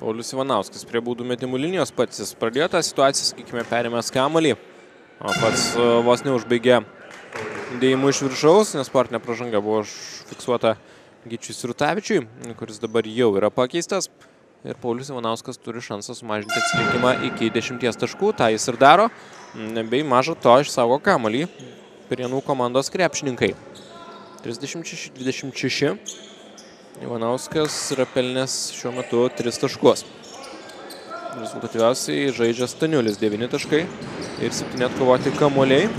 Paulius Ivanauskas prie baudų metimų linijos pats jis pradėjo tą situaciją, sakykime, perėmęs kamuolį, o pats vos neužbaigė dėjimų iš viršaus, nes sportinė pražanga buvo fiksuota Gyčiui Sirutavičiui, kuris dabar jau yra pakeistas. Ir Paulius Ivanauskas turi šansą sumažinti atsilikimą iki 10 taškų, tą jis ir daro, bei maža to išsaugo kamuolį Prienų komandos krepšininkai. 36-26. Ivanauskas yra pelnęs šiuo metu 3 taškus. Rezultatyviausiai žaidžia Staniulis 9 taškai ir 7 atkovoti kamuoliai.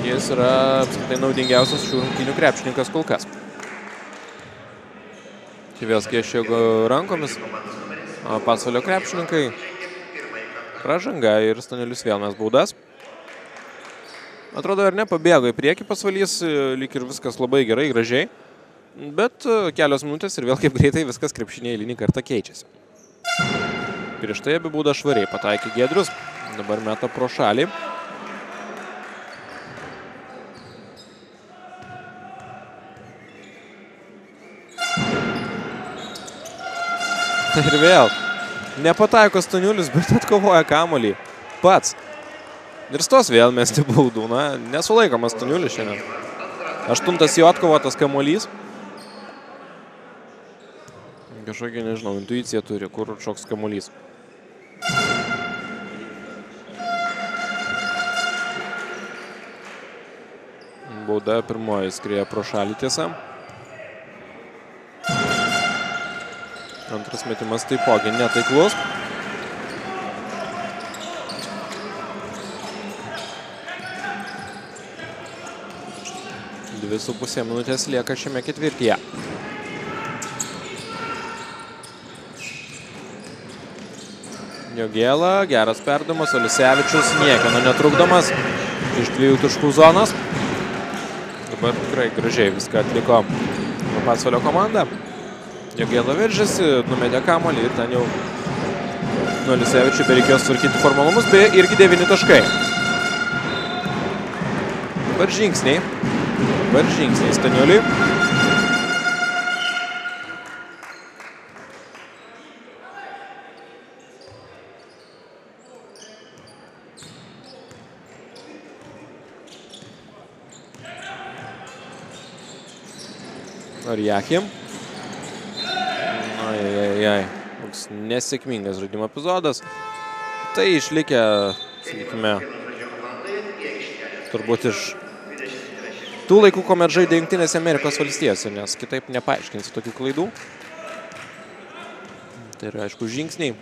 Jis yra apskritai naudingiausias šių rungtynių krepšininkas kol kas. Vėl skėsčio rankomis. Pasvalio krepšininkai. Pražanga ir Staniulis vėl mes baudas. Atrodo, ar ne, pabėgo į priekį Pasvalys, lyg ir viskas labai gerai, gražiai. Bet kelios minutės ir vėl kaip greitai viskas krepšinėje eilinį kartą keičiasi. Prieš tai abi baudą švariai pataikė Giedrius. Dabar meta pro šalį. Ir vėl nepataiko Staniulis, bet atkovoja kamuolį pats. Ir stos vėl mesti baudų. Na, nesulaikomas Staniulis šiandien. 8 jo atkovotas kamuolys. Kažkokia, nežinau, intuicija turi, kur šoks kamuolys. Bauda pirmoji skrieja pro šalį tiesa. Antras metimas taipogi netaiklus. Dvi su pusė minutės lieka šiame ketvirtyje. Jogėla, geras perdavimas, Olisevičius niekieno netrukdomas iš 2 taškų zonos. Dabar tikrai gražiai viską atliko Pasvalio komanda. Jogėla veržėsi, numetė kamuolį ir ten jau Olisevičiui bereikėjo sutvarkyti formalumus, beje, irgi 9 taškai. Dabar žingsniai Staniuliui. Arjakim. Ai. Toks nesėkmingas žaidimo epizodas. Tai išlikę, sakykime, turbūt iš tų laikų, kuomet žaidė Jungtinėse Amerikos valstijose, nes kitaip nepaaiškinsi tokių klaidų. Tai yra, aišku, žingsniai.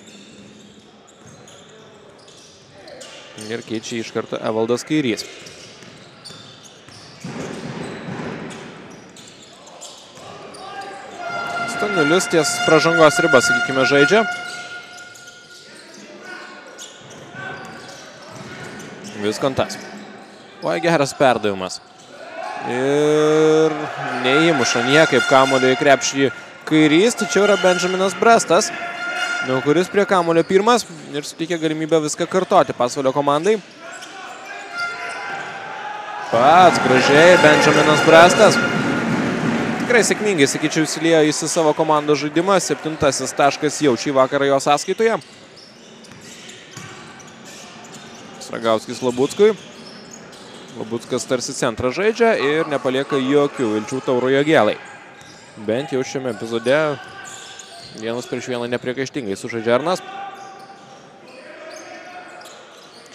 Ir keičia iš karto Evaldas Kairys. Staniulis ties pražangos ribą, sakykime, žaidžia. Viskontas. Oi, geras perdavimas. Ir neįmuša niekaip kamuolio į krepšį Kairys, tačiau yra Benjaminas Brestas, kuris prie kamuolio pirmas ir suteikia galimybę viską kartoti Pasvalio komandai. Pats gražiai Benjaminas Brestas. Tikrai sėkmingai, sakyčiau, įsiliejo į savo komandos žaidimą. 7 taškas jau šį vakarą jo sąskaitoje. Sragauskis Labuckui. Labuckas tarsi centrą žaidžia ir nepalieka jokių vilčių Tauro Jogėlai. Bent jau šiame epizode Vienas prieš vieną nepriekaištingai sužaidžia Arnas.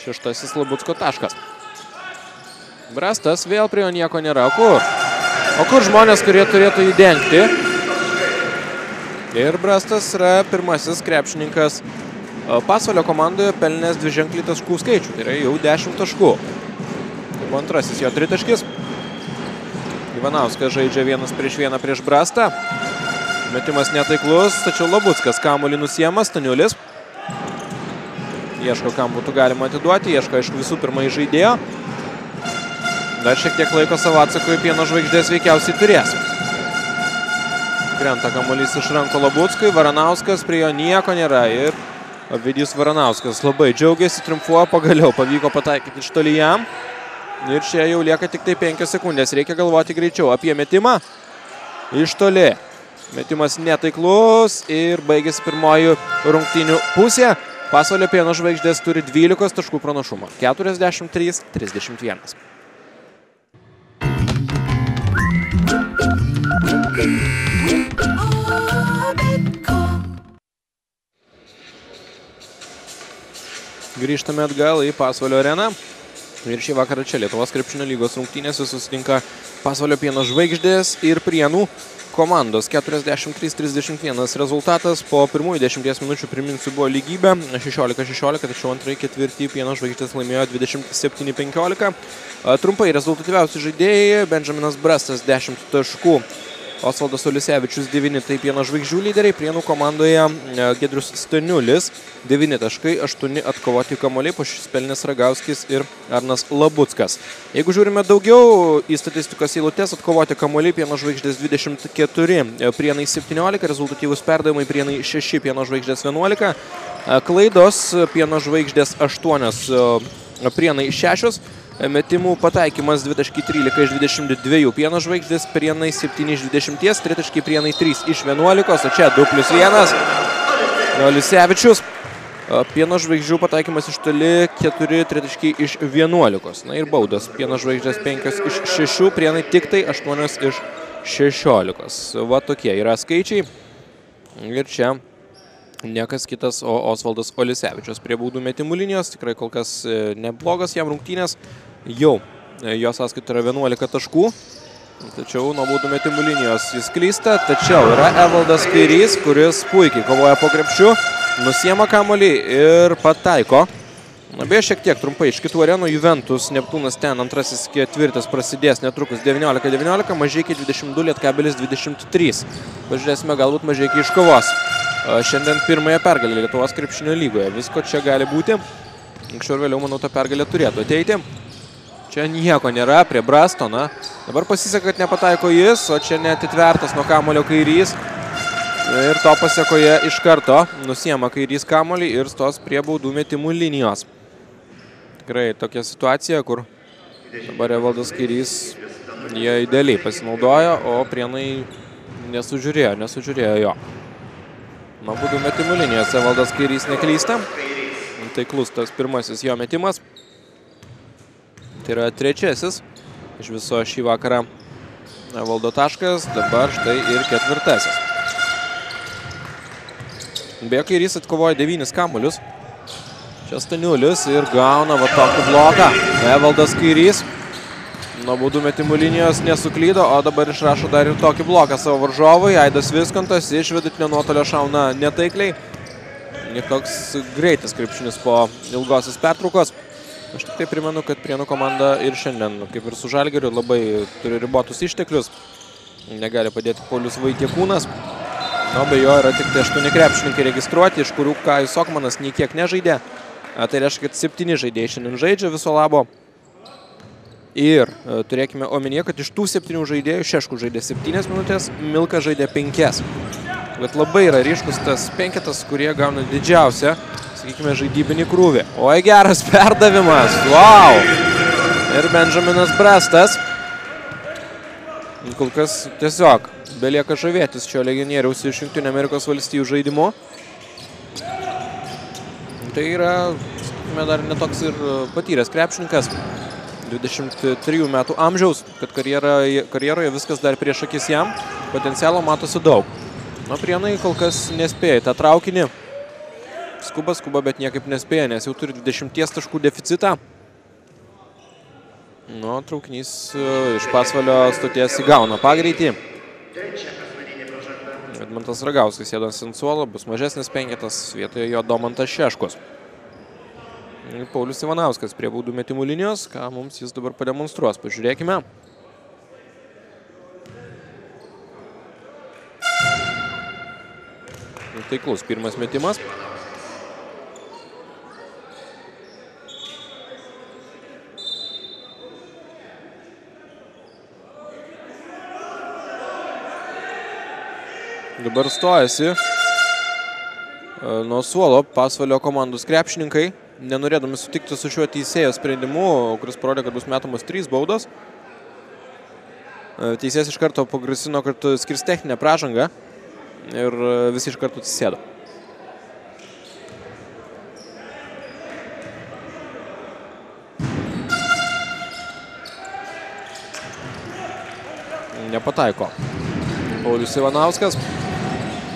Šeštasis Labucko taškas. Brastas, vėl prie jo nieko nėra. O kur žmonės, kurie turėtų jį dengti? Ir Brastas yra pirmasis krepšininkas Pasvalio komandoje pelnęs dviženklį taškų skaičių. Tai yra jau 10 taškų. Tai buvo antrasis jo tritaškis. Ivanauskas žaidžia vienas prieš Brastą. Metimas netaiklus, tačiau Labuckas kamuolį nusiema, Staniulis. Ieško, kam būtų galima atiduoti, ieško, aišku, visų pirma žaidėjo. Dar šiek tiek laiko savo atsakui Pieno žvaigždės veikiausiai turės. Krenta kamuolys iš rankų Labuckui, Varanauskas, prie jo nieko nėra ir Ovidijus Varanauskas labai džiaugiasi, triumfuoja, pagaliau pavyko pataikyti iš toli jam. Ir čia jau lieka tik tai 5 sekundės, reikia galvoti greičiau apie metimą iš toli. Metimas netaiklus ir baigėsi pirmoji rungtynių pusė. Pasvalio Pieno žvaigždės turi 12 taškų pranašumą. 43-31. Grįžtame atgal į Pasvalio areną. Ir šį vakarą čia Lietuvos krepšinio lygos rungtynėse susitinka Pasvalio Pieno žvaigždės ir Prienų komandos. 43-31 rezultatas. Po pirmųjų 10 minučių, priminsiu, buvo lygybė 16-16, tačiau antrąjį ketvirtį Pieno žvaigždės laimėjo 27-15. Trumpai rezultatyviausi žaidėjai: Benjaminas Brastas 10 taškų, Osvaldas Olisevičius 9, tai Pieno žvaigždžių lyderiai. Prienų komandoje Giedrius Staniulis 9 taškai, 8 atkovoti kamuoliai, po 6 pelnęs Ragauskis ir Arnas Labuckas. Jeigu žiūrime daugiau į statistikos eilutes, atkovoti kamuoliai Pieno žvaigždės 24, Prienai 17, rezultatyvūs perdavimai Prienai 6, Pieno žvaigždės 11, klaidos Pieno žvaigždės 8, Prienai 6. Metimų pataikymas 2.13 iš 22 Pieno žvaigždės, Prienai 7 iš 20, tritaškiai Prienai 3 iš 11, o čia 2+1. Olisevičius. Pieno žvaigždžių pataikymas iš toli 4 tritaškiai iš 11. Na ir baudos. Pieno žvaigždės 5 iš 6, Prienai tik tai 8 iš 16. Va tokie yra skaičiai. Ir čia niekas kitas, o Osvaldas Olisevičius prie baudų metimų linijos. Tikrai kol kas neblogas jam rungtynės. Jau jo sąskaita yra 11 taškų. Tačiau nuo baudų metimų linijos jis klysta. Tačiau yra Evaldas Kairys, kuris puikiai kovoja po krepšiu. Nusiema kamuolį ir pataiko. Beje, šiek tiek trumpai iš kitų arenų. Juventus, Neptūnas ten, antrasis ketvirtis prasidės netrukus 19-19, Mažeikiai 22, Lietkabelis 23. Pažiūrėsime, galbūt Mažeikiai iškovos šiandien pirmąją pergalę Lietuvos krepšinio lygoje. Visko čia gali būti. Anksčiau ir vėliau, manau, ta pergalė turėtų ateiti. Čia nieko nėra prie Brastoną. Dabar pasiseka, kad nepataiko jis, o čia neatitvertas nuo kamuolio Kairys. Ir to pasiekoje iš karto nusiema Kairys kamuolį ir stos prie baudų metimų linijos. Tikrai tokia situacija, kur dabar Evaldas Kairys jie idealiai pasinaudojo, o Prienai nesužiūrėjo jo. Nuo baudų metimų linijos Evaldas Kairys neklysta. Taiklus tas pirmasis jo metimas. Tai yra trečiasis iš viso šį vakarą Evaldo taškas, dabar štai ir ketvirtasis. Beje, Kairys atkovoja 9 kamuolius. Čia Staniulis ir gauna va tokį bloką. Evaldas Kairys nuo baudų metimų linijos nesuklydo, o dabar išrašo dar ir tokį bloką savo varžovui. Aidas Viskontas iš vidutinio nuotolio šauna netaikliai. Ir toks greitas krepšinis po ilgosios pertraukos. Aš tik tai primenu, kad Prienų komanda ir šiandien, kaip ir su Žalgiriu, labai turi ribotus išteklius. Negali padėti Paulius Vaitiekūnas. O be jo yra tik tai 8 krepšininkai registruoti, iš kurių Kajus Okmanas nei kiek nežaidė. Tai reiškia, kad 7 žaidėjai šiandien žaidžia viso labo. Ir turėkime omenyje, kad iš tų 7 žaidėjų Šeškus žaidė 7 minutės, Milka žaidė 5. Bet labai yra ryškus tas penketas, kurie gauna didžiausią, sakykime, žaidybinį krūvį. Oi, geras perdavimas. Wow! Ir Benjaminas Brastas. Kol kas tiesiog belieka žavėtis šio legionieriaus iš Jungtinių Amerikos valstijų žaidimu. Tai yra, sakykime, dar netoks ir patyręs krepšininkas. 23 metų amžiaus, kad karjeroje viskas dar prieš akis jam. Potencialo matosi daug. Na, Prienai kol kas nespėja tą traukinį. Skuba, bet niekaip nespėja, nes jau turi 20 taškų deficitą. Nu, traukinys iš Pasvalio stoties įgauna pagreitį. Edmantas Ragauskas sėdas ant suolo, bus mažesnis penketas, vietoje jo Domantas Šeškus. Paulius Ivanauskas prie baudų metimų linijos, ką mums jis dabar pademonstruos. Pažiūrėkime. Taiklus pirmas metimas. Dabar stojasi nuo suolo Pasvalio komandos krepšininkai, nenorėdami sutikti su šiuo teisėjo sprendimu, kuris parodė, kad bus metamos 3 baudos. Teisėjas iš karto pagrasino, kad skirs techninę pražangą ir visi iš karto atsisėdo. Nepataiko Paulius Ivanauskas.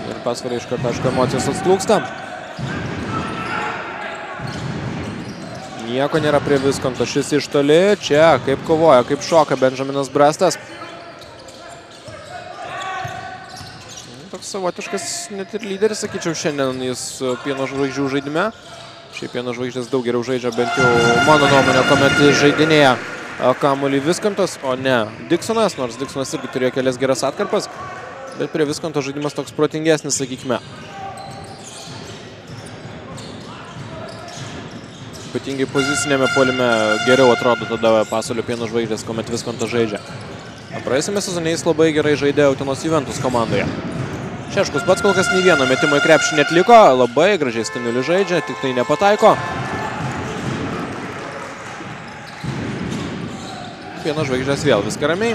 Ir Pasvalio iš karto, aišku, emocijos atslūksta. Nieko nėra prie Viskonto, šis iš toli. Čia kaip kovoja, kaip šoka Benjaminas Brastas. Toks savotiškas net ir lyderis, sakyčiau, šiandien jis Pieno žvaigždžių žaidime. Šiaip Pieno žvaigždės daug geriau žaidžia, bent jau mano nuomonė, kuomet žaidinėja kamuolį Viskontas, o ne Diksonas, nors Diksonas irgi turėjo kelias geras atkarpas, bet prie Viskonto žaidimas toks protingesnis, sakykime. Ypatingai pozicinėme puolime geriau atrodo tada Pasvalio Pieno žvaigždės, kuomet Viskontas žaidžia. Praėjusiame sezone jis labai gerai žaidė Utenos Juventus komandoje. Šeškus pats kol kas nei vieno metimo į krepšį neatliko, labai gražiai Staniulis žaidžia, tik tai nepataiko. Pieno žvaigždės vėl viską ramiai.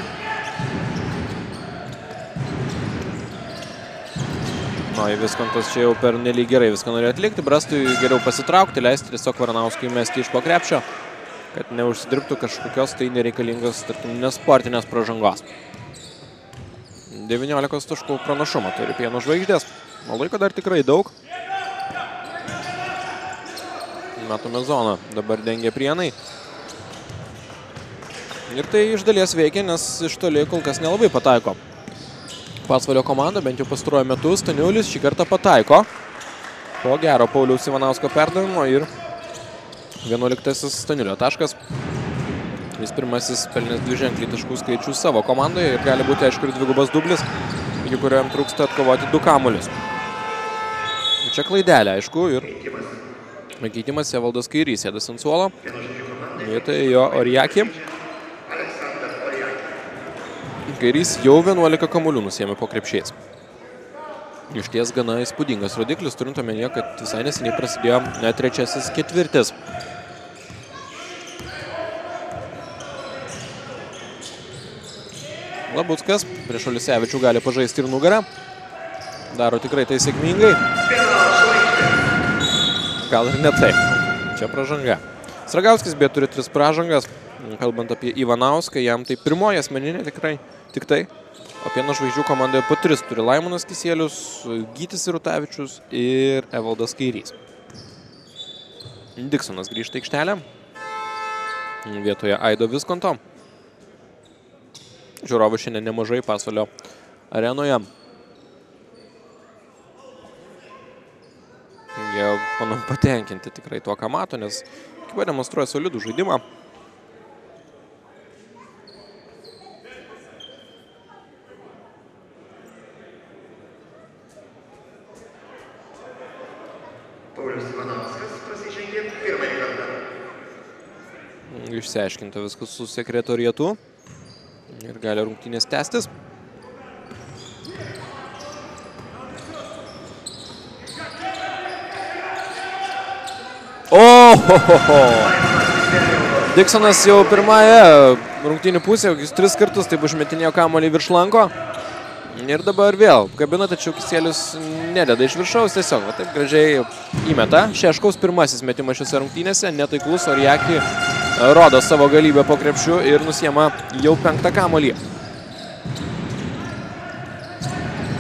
Viskontas čia jau per nelyg gerai viską norėjo atlikti. Brastui geriau pasitraukti, leisti tiesiog Varanauskui mesti iš po krepšio, kad neužsidirbtų kažkokios tai nereikalingos, tarkim, nesportinės pražangos. 19 taškų pranašumą turi Pieno žvaigždės. O laiko dar tikrai daug. Matome zoną. Dabar dengia Prienai. Ir tai iš dalies veikia, nes iš toli kol kas nelabai pataiko Pasvalio komanda, bent jau pastaruoju metu. Staniulis šį kartą pataiko po gero Pauliaus Ivanausko perdavimo ir 11 Staniulio taškas. Jis pirmasis pelnęs 2 ženklį taškų skaičių savo komandoje ir gali būti, aišku, ir dvigubas dublis, iki kurio jam trūksta atkovoti 2 kamuolius. Čia klaidelė, aišku, ir keitimas Evaldas Kairys sėdas ant suolo. Vietoje jo Oriakį. Kairys jau 11 kamuolių nusiėmė po krepšiais. Išties gana įspūdingas rodiklis, turint omenyje, kad visai neseniai prasidėjo trečiasis ketvirtis. Labuckas prieš Olisevičių gali pažaisti ir nugarą. Daro tikrai tai sėkmingai. Gal ir ne taip. Čia pražanga. Sragauskis beje turi 3 pražangas. Kalbant apie Ivanauską, jam tai pirmoji asmeninė tikrai tik tai. O Pieno žvaigždžių komandoje po 3 turi Laimonas Kisielius, Gytis Irutavičius ir Evaldas Kairys. Diksonas grįžta į aikštelę. Vietoje Aido Viskonto. Žiūrovų šiandien nemažai Pasvalio arenoje. Jie, manau, patenkinti tikrai tuo, ką mato, nes ekipa demonstruoja solidų žaidimą. Paulius Ivanauskas prasižengė pirmąjį kartą. Išsiaiškinta viskas su sekretorietu ir gali rungtynės tęstis. Diksonas jau pirmąją rungtynių pusę, jis 3 kartus taip užmetinėjo kamuolį virš lanko. Ir dabar vėl kabina, tačiau Kisielius nededa iš viršaus, tiesiog va, taip gražiai įmeta. Šeškaus pirmasis metimas šiose rungtynėse, netaiklus, Oriakį rodo savo galybę po krepšiu ir nusiema jau 5 kamuolį.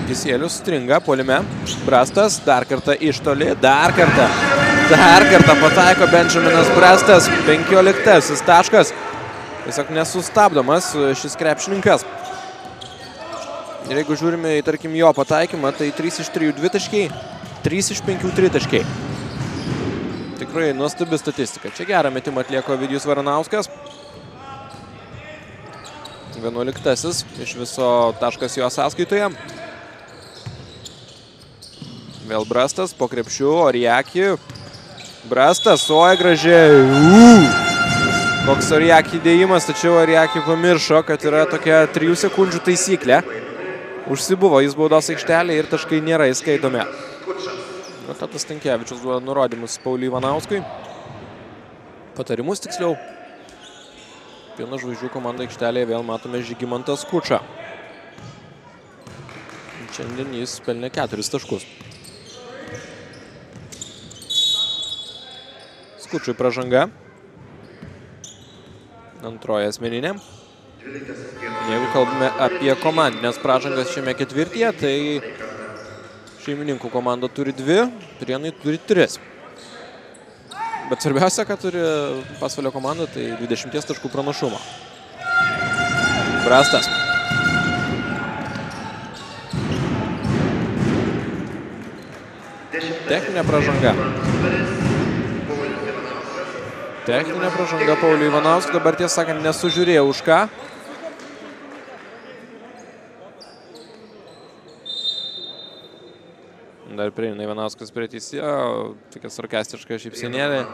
Kisielius stringa puolime. Brastas dar kartą iš toli. Dar kartą pataiko Benjaminas Brastas. 15 taškas. Tiesiog nesustabdomas šis krepšininkas. Ir jeigu žiūrime į, tarkim, jo pataikymą, tai 3 iš 3 2 taškai, 3 iš 5 3 taškai. Tikrai nuostabi statistika. Čia gerą metimą atlieko Ovidijus Varanauskas. 11 iš viso taškas jo sąskaitoje. Vėl Brastas po krepšiu, Oriaki. Brastas, oja gražiai. Koks Oriaki įdėjimas, tačiau Oriaki pamiršo, kad yra tokia 3 sekundžių taisyklė. Užsibuvo jis baudos aikštelė ir taškai nėra įskaitomi. Tadas Stankevičius duoda nurodymus Pauliui Ivanauskui. Patarimus tiksliau. Pieno žvaigždžių komandų aikštelėje vėl matome Žygimantą Skučą. Šiandien jis pelnė 4 taškus. Skučui pražanga. Antroji asmeninė. Jeigu kalbame apie komandinės pražangas šiame ketvirtyje, tai šeimininkų komanda turi 2, Prienai turi 3. Bet svarbiausia, kad turi Pasvalio komanda, tai 20 taškų pranašumą. Brastas. Techninė pražanga. Techninė pražanga Pauliui Ivanauskui. Dabar tiesą sakant nesužiūrėjau už ką. Dar prieina Ivanauskas prie teisėjo. Tokia sarkastiška šypsenėlė.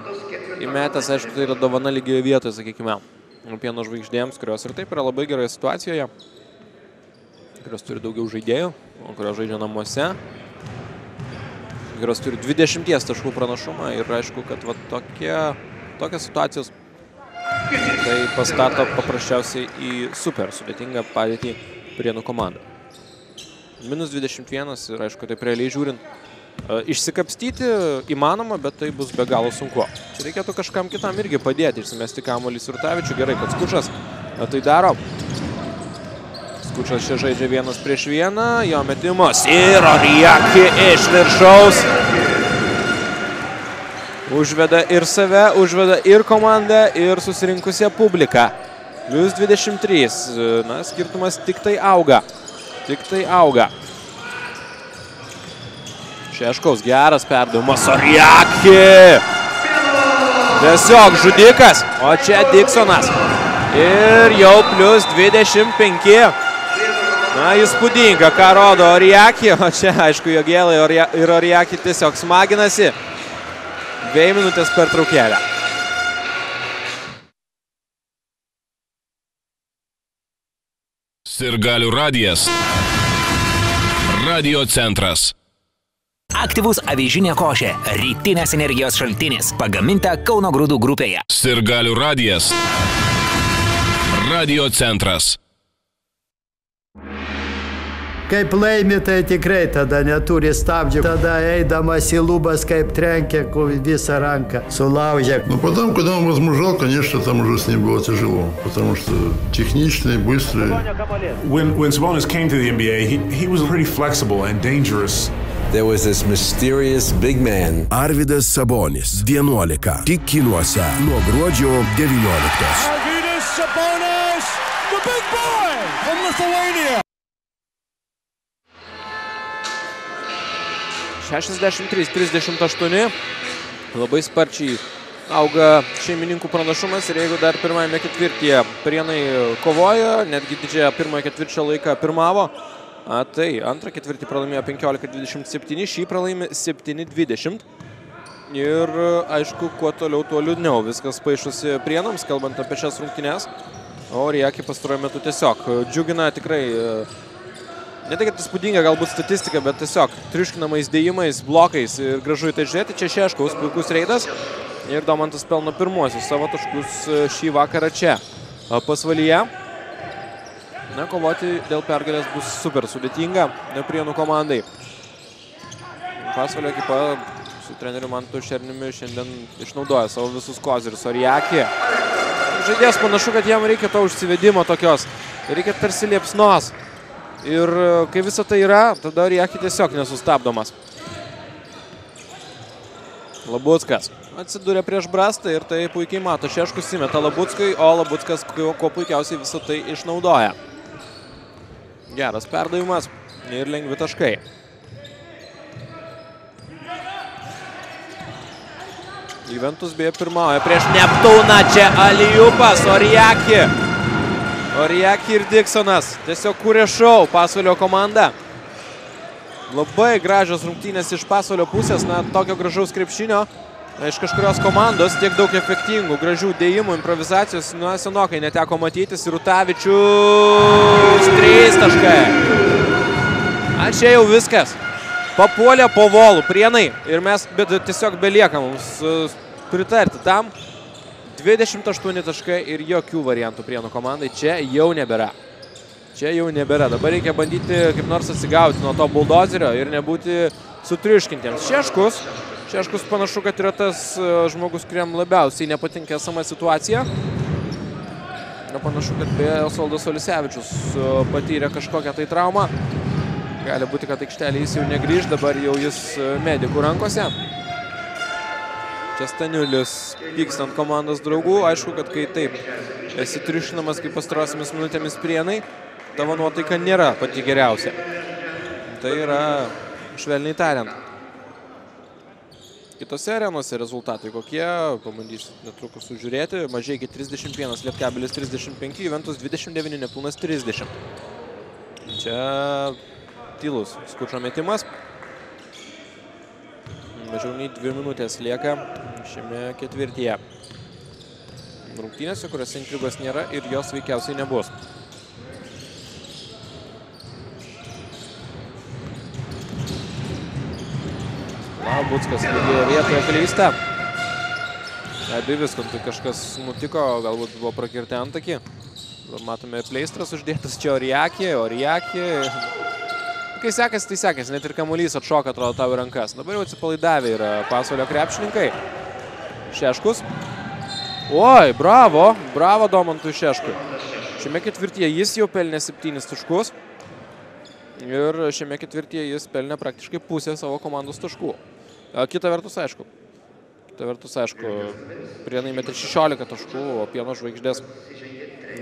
Įmetęs, aišku, tai yra dovana lygioje vietoje, sakykime. Pieno žvaigždėms, kurios ir taip yra labai geroje situacijoje. Kurios turi daugiau žaidėjų, kurios žaidžia namuose. Kurios turi 20 taškų pranašumą ir aišku, kad va tokios situacijos tai pastato paprasčiausiai į super sudėtingą padėtį Prienų komandą. Minus 21 ir aišku, taip realiai žiūrint, išsikapstyti įmanoma, bet tai bus be galo sunku. Čia reikėtų kažkam kitam irgi padėti, išsimesti kamuolį Surtavičių. Gerai, kad Skučas tai daro. Skučas čia žaidžia 1 prieš 1, jo metimas ir Oriaki iš viršaus. Užveda ir save, užveda ir komandą, ir susirinkusią publiką. Plius 23. Na, skirtumas tik tai auga. Tik tai auga. Šeškaus geras perdavimas. Oriaki! Tiesiog žudikas. O čia Diksonas. Ir jau plius 25. Na, įspūdinga, ką rodo Oriaki. O čia, aišku, Jogėlai ir Oriaki tiesiog smaginasi. 2 minutės per traukėlę. Sirgalių radijas. Radio centras. Aktyvus avižinė košė. Rytinės energijos šaltinis. Pagaminta Kauno grūdų grupėje. Sirgalių radijas. Radio centras. Kaip laimi, tai tikrai tada neturi stabdžių. Tada eidamas į lubas, kaip trenkia visą ranką, sulaužia. Ну, потом, когда он возмужал, конечно, там уже с ним было тяжело. Потому что техничный, быстрый. When Sabonis came to the NBA, he was pretty flexible and dangerous. There was this mysterious big man. Arvydas Sabonis, 11. Tik kinuose nuo gruodžio 19. Arvydas Sabonis, the big boy from Lithuania. 63-38. Labai sparčiai auga šeimininkų pranašumas ir jeigu dar pirmajame ketvirtyje Prienai kovojo, netgi didžiąją pirmojo ketvirčio laiką pirmavo, tai antrą ketvirtį pralaimėjo 15-27, šį pralaimė 7-20. Ir aišku, kuo toliau, tuo liūdniau viskas paišosi Prienams, kalbant apie šias rungtynes. O Oriaki pastaruoju metu tiesiog džiugina tikrai. Ne tai, kad įspūdinga galbūt statistika, bet tiesiog triuškinamais dėjimais, blokais ir gražu į tai žiūrėti. Čia Šeškaus puikus reidas ir Domantas pelno pirmuosius savo taškus šį vakarą čia Pasvalyje. Na, kovoti dėl pergalės bus super sudėtinga Prienų komandai. Pasvalio ekipa su treneriu Mantu Šerniumi šiandien išnaudoja savo visus kozirius. Oriaki. Žaidėjas panašu, kad jam reikia to užsivedimo tokios. Reikia tarsi liepsnos. Ir kai visą tai yra, tada Rieki tiesiog nesustabdomas. Labuckas atsidūrė prieš Brastą ir tai puikiai mato. Šeškus įmeta Labuckui, o Labuckas kuo puikiausiai visą tai išnaudoja. Geras perdavimas ir lengvi taškai. Juventus beje pirmauja prieš Neptūną. Čia Aliupas, Oriaki. Oriaki ir Diksonas. Tiesiog kūrė šou Pasvalio komanda. Labai gražios rungtynės iš Pasvalio pusės. Na, tokio gražaus krepšinio iš kažkurios komandos. Tiek daug efektingų, gražių dėjimų, improvizacijos. Nu, senokai neteko matytis. Rutavičius 3 taškai. A, čia jau viskas. Papuolė po volų Prienai ir mes tiesiog belieka mums pritarti tam. 28 taškai ir jokių variantų Prienų komandai čia jau nebėra. Čia jau nebėra. Dabar reikia bandyti kaip nors atsigauti nuo to buldozerio ir nebūti sutriuškintiems. Šeškus panašu, kad yra tas žmogus, kuriam labiausiai nepatinka esama situacija. Panašu, kad beje Osvaldas Olisevičius patyrė kažkokią tai traumą. Gali būti, kad aikštelė jis jau negrįž, dabar jau jis medikų rankose. Čia Staniulis pykstant komandos draugų. Aišku, kad kai taip esi triušinamas kaip pastarosiamis minutėmis Prienai, tavo nuotaika nėra pati geriausia. Tai yra švelniai tariant. Kitose arenose rezultatai kokie, pabandysiu netrukus sužiūrėti. Mažeikiai 31, Lietkabelis 35, Juventus 29, Neptūnas 30. Čia tylus Skučo metimas. Mažiau nei 2 minutės lieka šiame ketvirtyje. Rungtynėse, kuriuose intrigos nėra ir jos veikiausiai nebus. Labuckas lygioje vietoje klysta. Viskantui kažkas nutiko, galbūt buvo prakirti antakį. Matome pleistras uždėtas čia Oriaki. Kai sekasi, tai sekasi. Net ir kamuolys atšoka, atrodo, tavo rankas. Dabar jau atsipalaidavę yra Pasvalio krepšininkai. Šeškus. Oi, bravo Domantui Šeškui. Šiame ketvirtyje jis jau pelnė 7 taškus. Ir šiame ketvirtyje jis pelnė praktiškai pusę savo komandos taškų. Kita vertus, aišku, Prienai metė 16 taškų, o Pieno žvaigždės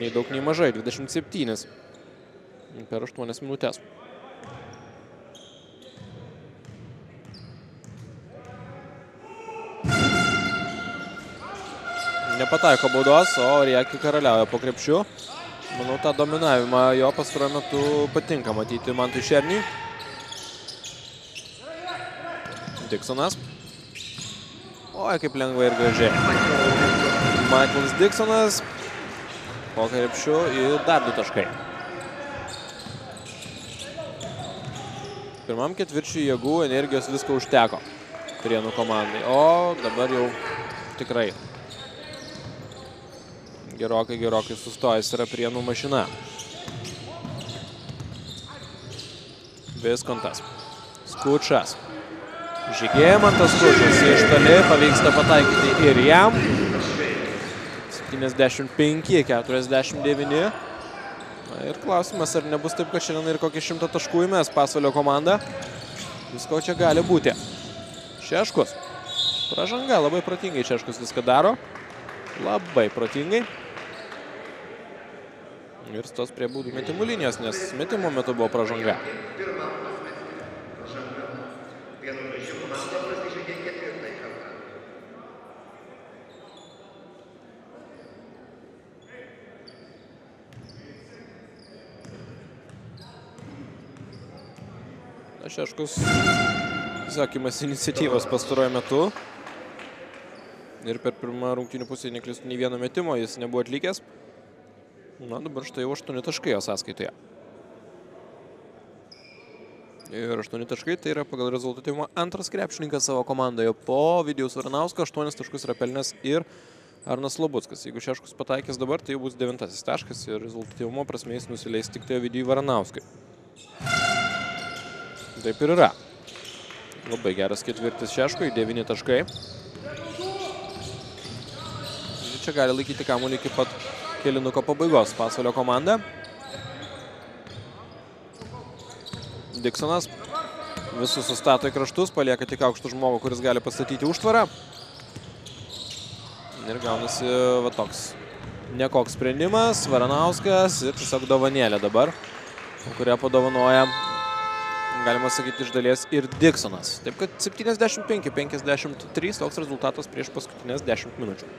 nei daug, nei mažai, 27 per 8 minutės. Nepataiko baudos, o Rieki karaliauja po krepšiu. Manau, tą dominavimą jo pastaruoju metu patinka matyti Mantui Šerniui. Diksonas. Oi, kaip lengvai ir gražiai. Michaelas Diksonas po krepšiu ir dar 2 taškai. Pirmam ketvirčiui jėgų, energijos visko užteko Prienų komandai. O dabar jau tikrai gerokai sustojęs yra Prienų mašina. Viskontas. Skučas. Žygėmantas Skučas iš toli pavyksta pataikyti ir jam. 75-49. Ir klausimas, ar nebus taip, kad šiandien ir kokį 100 taškų įmes Pasvalio komanda. Visko čia gali būti. Šeškus. Pražanga, labai protingai Šeškus viską daro. Labai protingai. Ir stos prie baudų metimų linijos, nes metimo metu buvo pražanga. Šeškus sakymas iniciatyvos pastaruoju metu. Ir per pirmą rungtynių pusę neklistų nei vieno metimo, jis nebuvo atlikęs. Na, dabar štai jau 8 taškai jo sąskaitoje. Ir 8 taškai tai yra pagal rezultatyvumą antras krepšininkas savo komandoje. Po Vidijaus Varanausko 8 taškus yra pelnęs ir Arnas Labuckas. Jeigu Šeškus pataikės dabar, tai jau bus 9 taškas ir rezultatyvumo prasme jis nusileis tik tai Vidijui Varanauskui. Taip ir yra. Labai geras ketvirtis Šeškui, 9 taškai. Čia gali laikyti kamuolį iki pat kėlinuko pabaigos Pasvalio komanda. Diksonas. Visus sustato į kraštus, palieka tik aukštų žmogų, kuris gali pastatyti užtvarą. Ir gaunasi va toks nekoks sprendimas. Varanauskas ir tiesiog dovanėlė dabar, kurią padovanoja, galima sakyti, iš dalies ir Diksonas. Taip kad 75-53 toks rezultatas prieš paskutinės 10 minučių.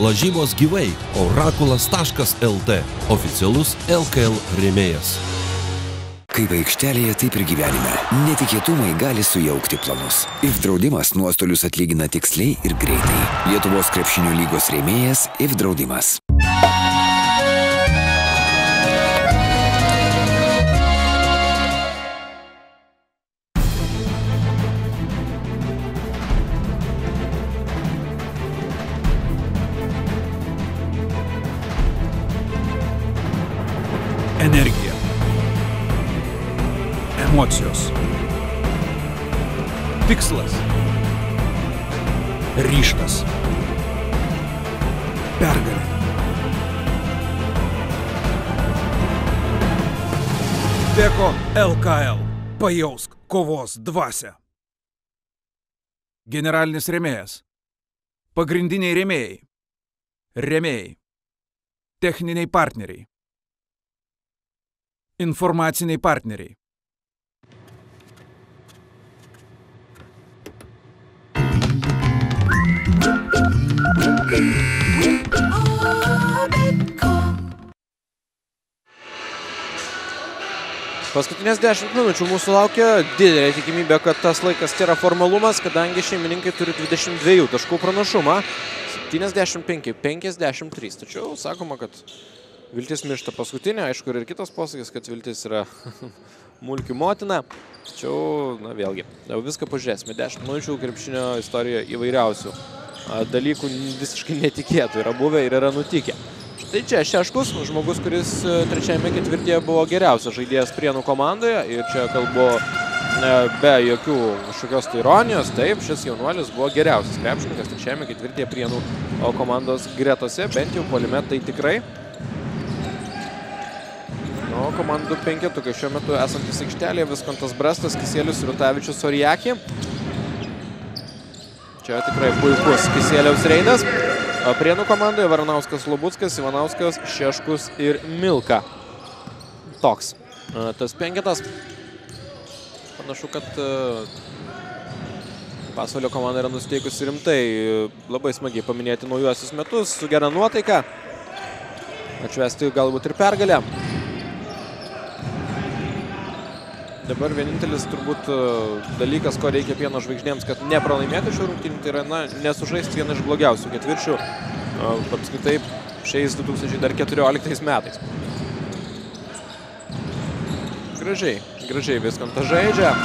Lažybos gyvai orakulas.lt. Oficialus LKL rėmėjas. Kaip aikštelėje, taip ir gyvenime. Netikėtumai gali sujaukti planus. IF draudimas nuostolius atlygina tiksliai ir greitai. Lietuvos krepšinio lygos rėmėjas IF draudimas. Energija. Emocijos. Tikslas. Ryžtas. Pergalė. Beko LKL. Pajausk kovos dvasią. Generalinis rėmėjas. Pagrindiniai rėmėjai. Rėmėjai. Techniniai partneriai. Informaciniai partneriai. Paskutinės 10 minučių mūsų laukia didelė tikimybė, kad tas laikas tai yra formalumas, kadangi šeimininkai turi 22 taškų pranašumą. 75-53. Tačiau sakoma, kad viltis miršta paskutinė. Aišku, ir kitas posakis, kad viltis yra mulkių motina. Tačiau, na vėlgi, jau viską pažiūrėsime. 10 minučių krepšinio istorijoje įvairiausių dalykų visiškai netikėtų yra buvę ir yra nutikę. Štai čia Šeškus, žmogus, kuris trečiajame ketvirtyje buvo geriausias žaidėjas Prienų komandoje. Ir čia kalbu be jokių kažkokios tai ironijos. Taip, šis jaunuolis buvo geriausias krepšininkas trečiajame ketvirtyje Prienų komandos gretose. Bent jau puolime tai tikrai. O komandų penketukai šiuo metu esantis aikštelėje: Viskontas Brastas, Kisielius, Rutavičius, Oriaki. Čia tikrai puikus Kisieliaus reidas. Prienų komandoje Varanauskas, Lubuckas, Ivanauskas, Šeškus ir Milka. Toks tas penketas. Panašu, kad Pasvalio komanda yra nusiteikusi rimtai, labai smagiai paminėti naujuosius metus, su gera nuotaika. Atšvesti galbūt ir pergalę. Dabar vienintelis turbūt dalykas, ko reikia Pieno žvaigždėms, kad nepralaimėti šių rungtynių, tai yra nesužaisti vieną iš blogiausių ketvirčių apskritai šiais 2014 metais. Gražiai Viskontas žaidžia.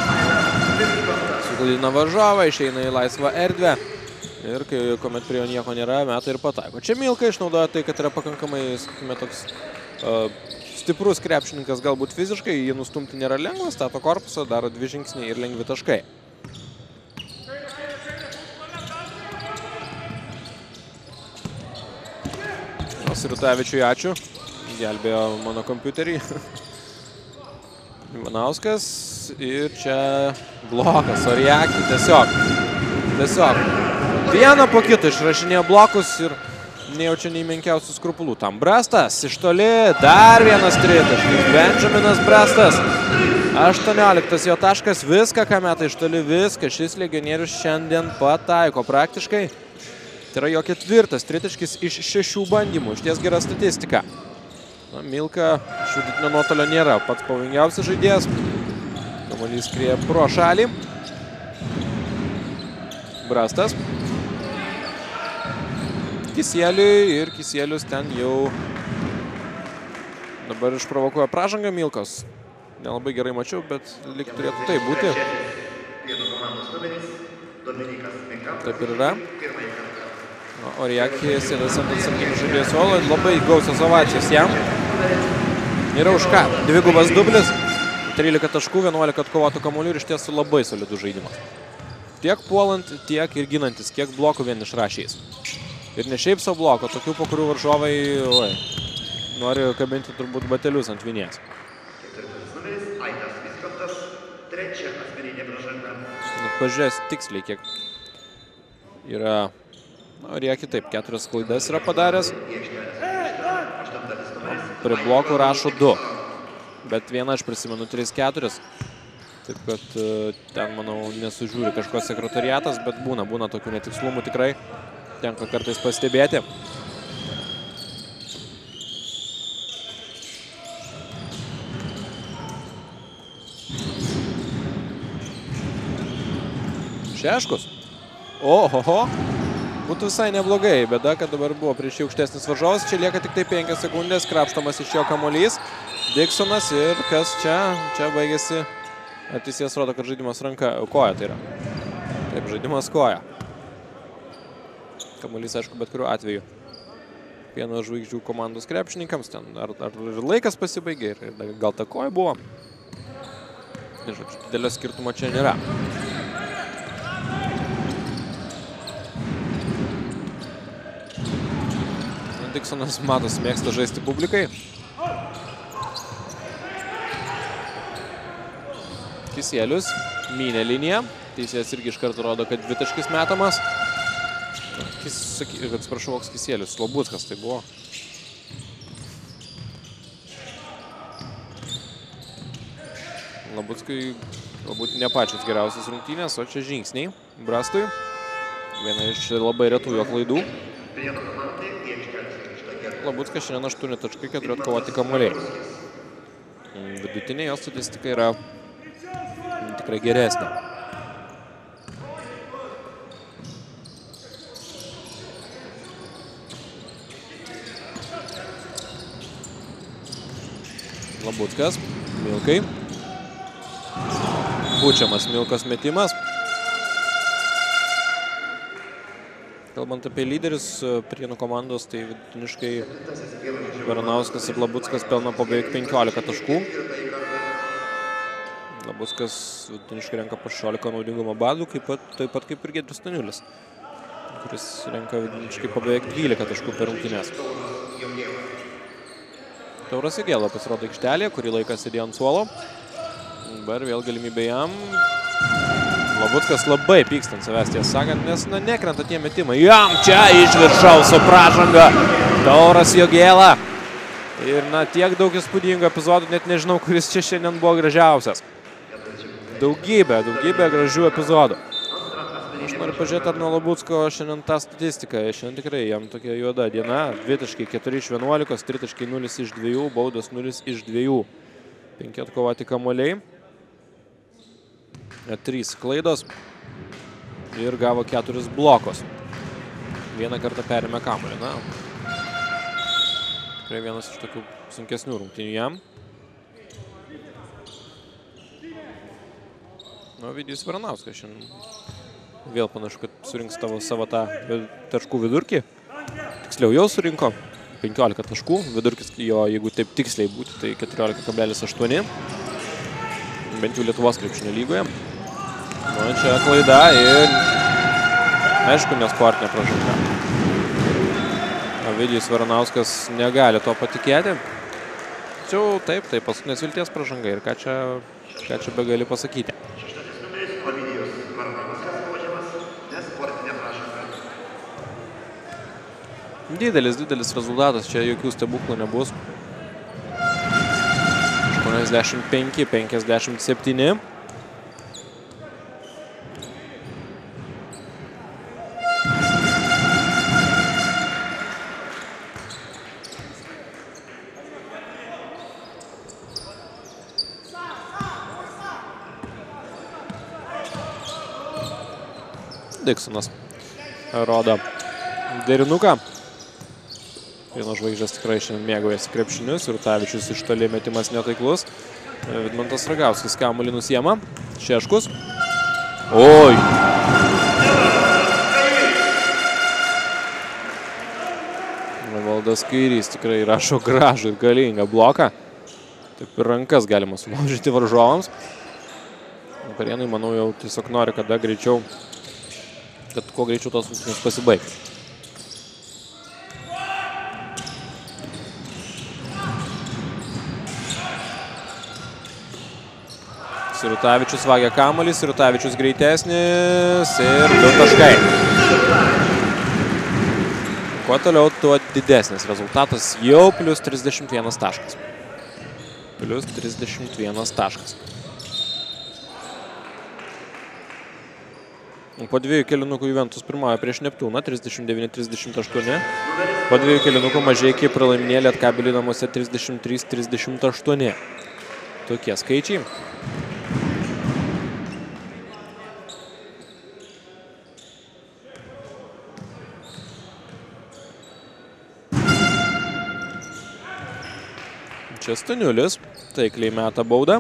Suklaidina varžovą, išeina į laisvą erdvę. Ir kuomet prie jo nieko nėra, meta ir pataiko. Čia Milka išnaudoja tai, kad yra pakankamai, sakykime, toks stiprus krepšininkas, galbūt fiziškai, jį nustumti nėra lengva, stato korpusą, daro 2 žingsniai ir lengvi taškai. Rutavičiui ačiū, gelbėjo mano kompiuterį. Ivanauskas ir čia blokas, Oriaki, tiesiog. Vieną po kito išrašinėjo blokus ir nejaučia nei menkiausių skrupulų. Tam Brastas iš toli, dar vienas tritaškis. Benjaminas Brastas, 18 jo taškas, viską, ką meta iš toli, viską. Šis legionierius šiandien pataiko praktiškai. Tai yra jo 4 tritaškis iš 6 bandymų. Išties gera statistika. Na, Milka iš vidutinio nuotolio nėra pats pavojingiausias žaidėjas. Kamuolys skrieja pro šalį. Brastas. Kisieliui ir Kisielius ten jau dabar išprovokuoja pražangą Milkos. Nelabai gerai mačiau, bet lyg turėtų tai būti. Taip ir yra. Oriaki sėdas ant atsarginių žaidėjų suolo. Labai gausios ovacijos jam. Yra už ką. Dvigubas dublis. 13 taškų, 11 atkovotų kamuolių ir iš tiesų labai solidus žaidimas. Tiek puolant, tiek ir ginantis, kiek blokų vien išrašiais. Ir ne šiaip savo bloko, tokių, po kurių varžovai nori kabinti turbūt batelius ant vinies. Pažiūrės tiksliai, kiek yra, reikia taip, 4 klaidas yra padaręs. Prie blokų rašo 2, bet vieną aš prisimenu 3-4. Taip kad ten, manau, nesužiūri kažko sekretariatas, bet būna tokių netikslumų tikrai. Tenka kartais pastebėti. Šeškus. Ohoho. Būtų visai neblogai. Bėda, kad dabar buvo prieš jį aukštesnis varžovas. Čia lieka tik tai 5 sekundės. Krapštamas iš jo kamuolys. Diksonas ir kas čia? Čia baigėsi. Teisėjas rodo, kad žaidimas ranka. Koja tai yra. Taip, žaidimas koja. Kamuolys, aišku, bet kuriuo atveju. Pieno žvaigždžių komandos krepšininkams. Ten ar laikas pasibaigė ir gal ta koja buvo. Nežodžiu, didelio skirtumo čia nėra. Diksonas, matos, mėgsta žaisti publikai. Kisielius, mynė liniją. Teisėjas irgi iš karto rodo, kad dvitaškis metamas. Atsiprašau, koks Kisielius. Slobuckas tai buvo. Labuckui galbūt ne pačios geriausios rungtynės, o čia žingsniai Brastui. Viena iš labai retų jo klaidų. Labuckas šiandien 8 taškai, 4 atkovoti kamuoliai. Vidutinė jo statistika yra tikrai geresnė. Labuckas, Milkai. Pučiamas Milkos metimas. Kalbant apie lyderius Prienų komandos, tai vidutiniškai Varanauskas ir Labuckas pelno po beveik 15 taškų. Labuckas vidutiniškai renka po 16 naudingumo badų, taip pat kaip ir Giedrius Staniulis, kuris renka vidutiniškai po beveik 12 taškų per rungtynes. Tauras Jagėla pasirodo aikštelėje, kurį laiką sėdėjo ant suolo. Dabar vėl galimybė jam. Labuckas labai pyksta ant savęs, tiesą sakant, nes nekrenta tie metimai. Jam čia iš viršaus su pražanga. Tauras Jagėla. Ir tiek daug įspūdingų epizodų, net nežinau, kuris čia šiandien buvo gražiausias. Daugybė gražių epizodų. Aš noriu pažiūrėti, ar nuo Labucko šiandien tą statistiką. Šiandien tikrai jam tokia juoda diena. 2.4 iš 11, 3.0 iš 2, baudos 0 iš 2. 5 atkovoti kamuoliai. 3 klaidos. Ir gavo 4 blokus. Vieną kartą perėmė kamuolį. Tikrai vienas iš tokių sunkesnių rungtynių jam. Ovidijus Varanauskas šiandien vėl panašu, kad surinks savo tą taškų vidurkį. Tiksliau jau surinko 15 taškų. Vidurkis jo, jeigu taip tiksliai būtų, tai 14,8. Bent jau Lietuvos krepšinio lygoje. Čia klaida ir aišku, nesportinė pražanga. Ovidijus Varanauskas negali to patikėti. Tačiau taip, paskutinės vilties pražanga ir ką čia begali pasakyti. Didelis rezultatas, čia jokių stebuklų nebus. 85-57. Diksonas rodo derinuką. Vienos žvaigždės tikrai šiandien mėgaujasi krepšinius. Rutavičius iš toli metimas netaiklus. Vidmantas Ragauskas kamuolį nusiema. Šeškus. Oi! Valdas Kairys tikrai rašo gražų ir galingą bloką. Taip ir rankas galima sulaužyti varžovams. Prienai, manau, jau tiesiog nori, kad kuo greičiau tos rungtynės pasibaigtų. Sirutavičius vagia kamuolį, Sirutavičius greitesnis ir 2 taškai. Kuo toliau, tuo didesnis rezultatas, jau plius 31 taškas. Plius 31 taškas. Po 2 kėlinukų Juventus pirmauja prieš Neptūną, 39-38. Po 2 kėlinukų Mažeikiai pralaiminėjo Lietkabeliui namuose 33-38. Tokie skaičiai. Čia Staniulis, taikliai meta baudą.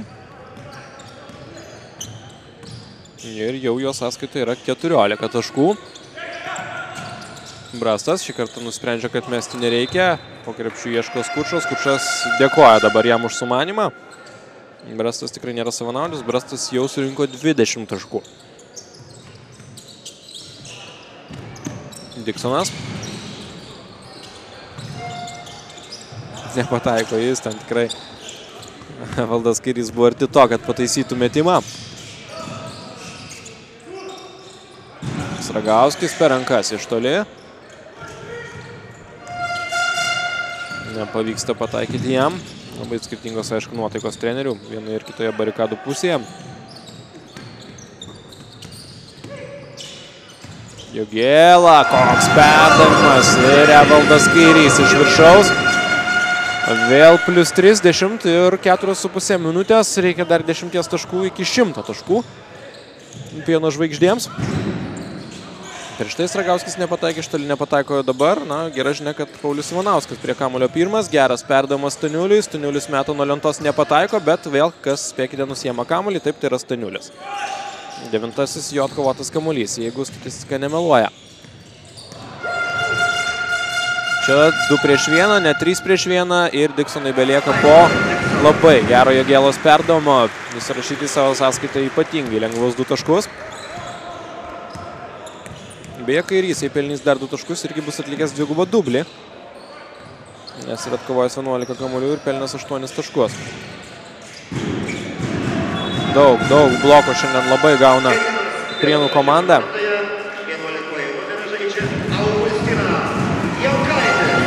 Ir jau jo sąskaita yra 14 taškų. Brastas šį kartą nusprendžia, kad mesti nereikia. Po krepšių ieško Skučas. Skučas dėkoja dabar jam už sumanimą. Brastas tikrai nėra savanaudis. Brastas jau surinko 20 taškų. Diksonas. Nepataiko jis, ten tikrai Valdas Kairys buvo arti to, kad pataisytų metimą. Ragauskis per rankas iš toli. Nepavyksta pataikyti jam. Labai skirtingos, aišku, nuotaikos trenerių. Vienoje ir kitoje barikadų pusėje. Jogėla, koks perdavimas. Ir Evaldas Kairys iš viršaus. Vėl plius 30 ir 4,5 minutės. Reikia dar 10 taškų iki 100 taškų. Pieno žvaigždėms. Prieš tai Ragauskis nepataikė, iš toli nepataiko dabar. Na, gera žinia, kad Paulius Ivanauskas prie kamuolio pirmas. Geras perdavimas Staniuliui. Staniulis meto nuo lentos nepataiko, bet vėl, kas spėkite, nusiema kamuolį, taip tai yra Staniulis. 9-asis jo atkovotas kamuolys, jeigu statistika nemeluoja. Čia 2 prieš 1, ne 3 prieš 1 ir Diksonai belieka po labai gero Jogėlos perdavimo. Jis rašyti savo sąskaitą ypatingai lengvus 2 taškus. Beje, Kairys pelnys dar 2 taškus irgi bus atlikęs dvigubą dublį. Nes yra atkovojęs 11 kamuolių ir pelnęs 8 taškus. Daug bloko šiandien labai gauna Prienų komanda.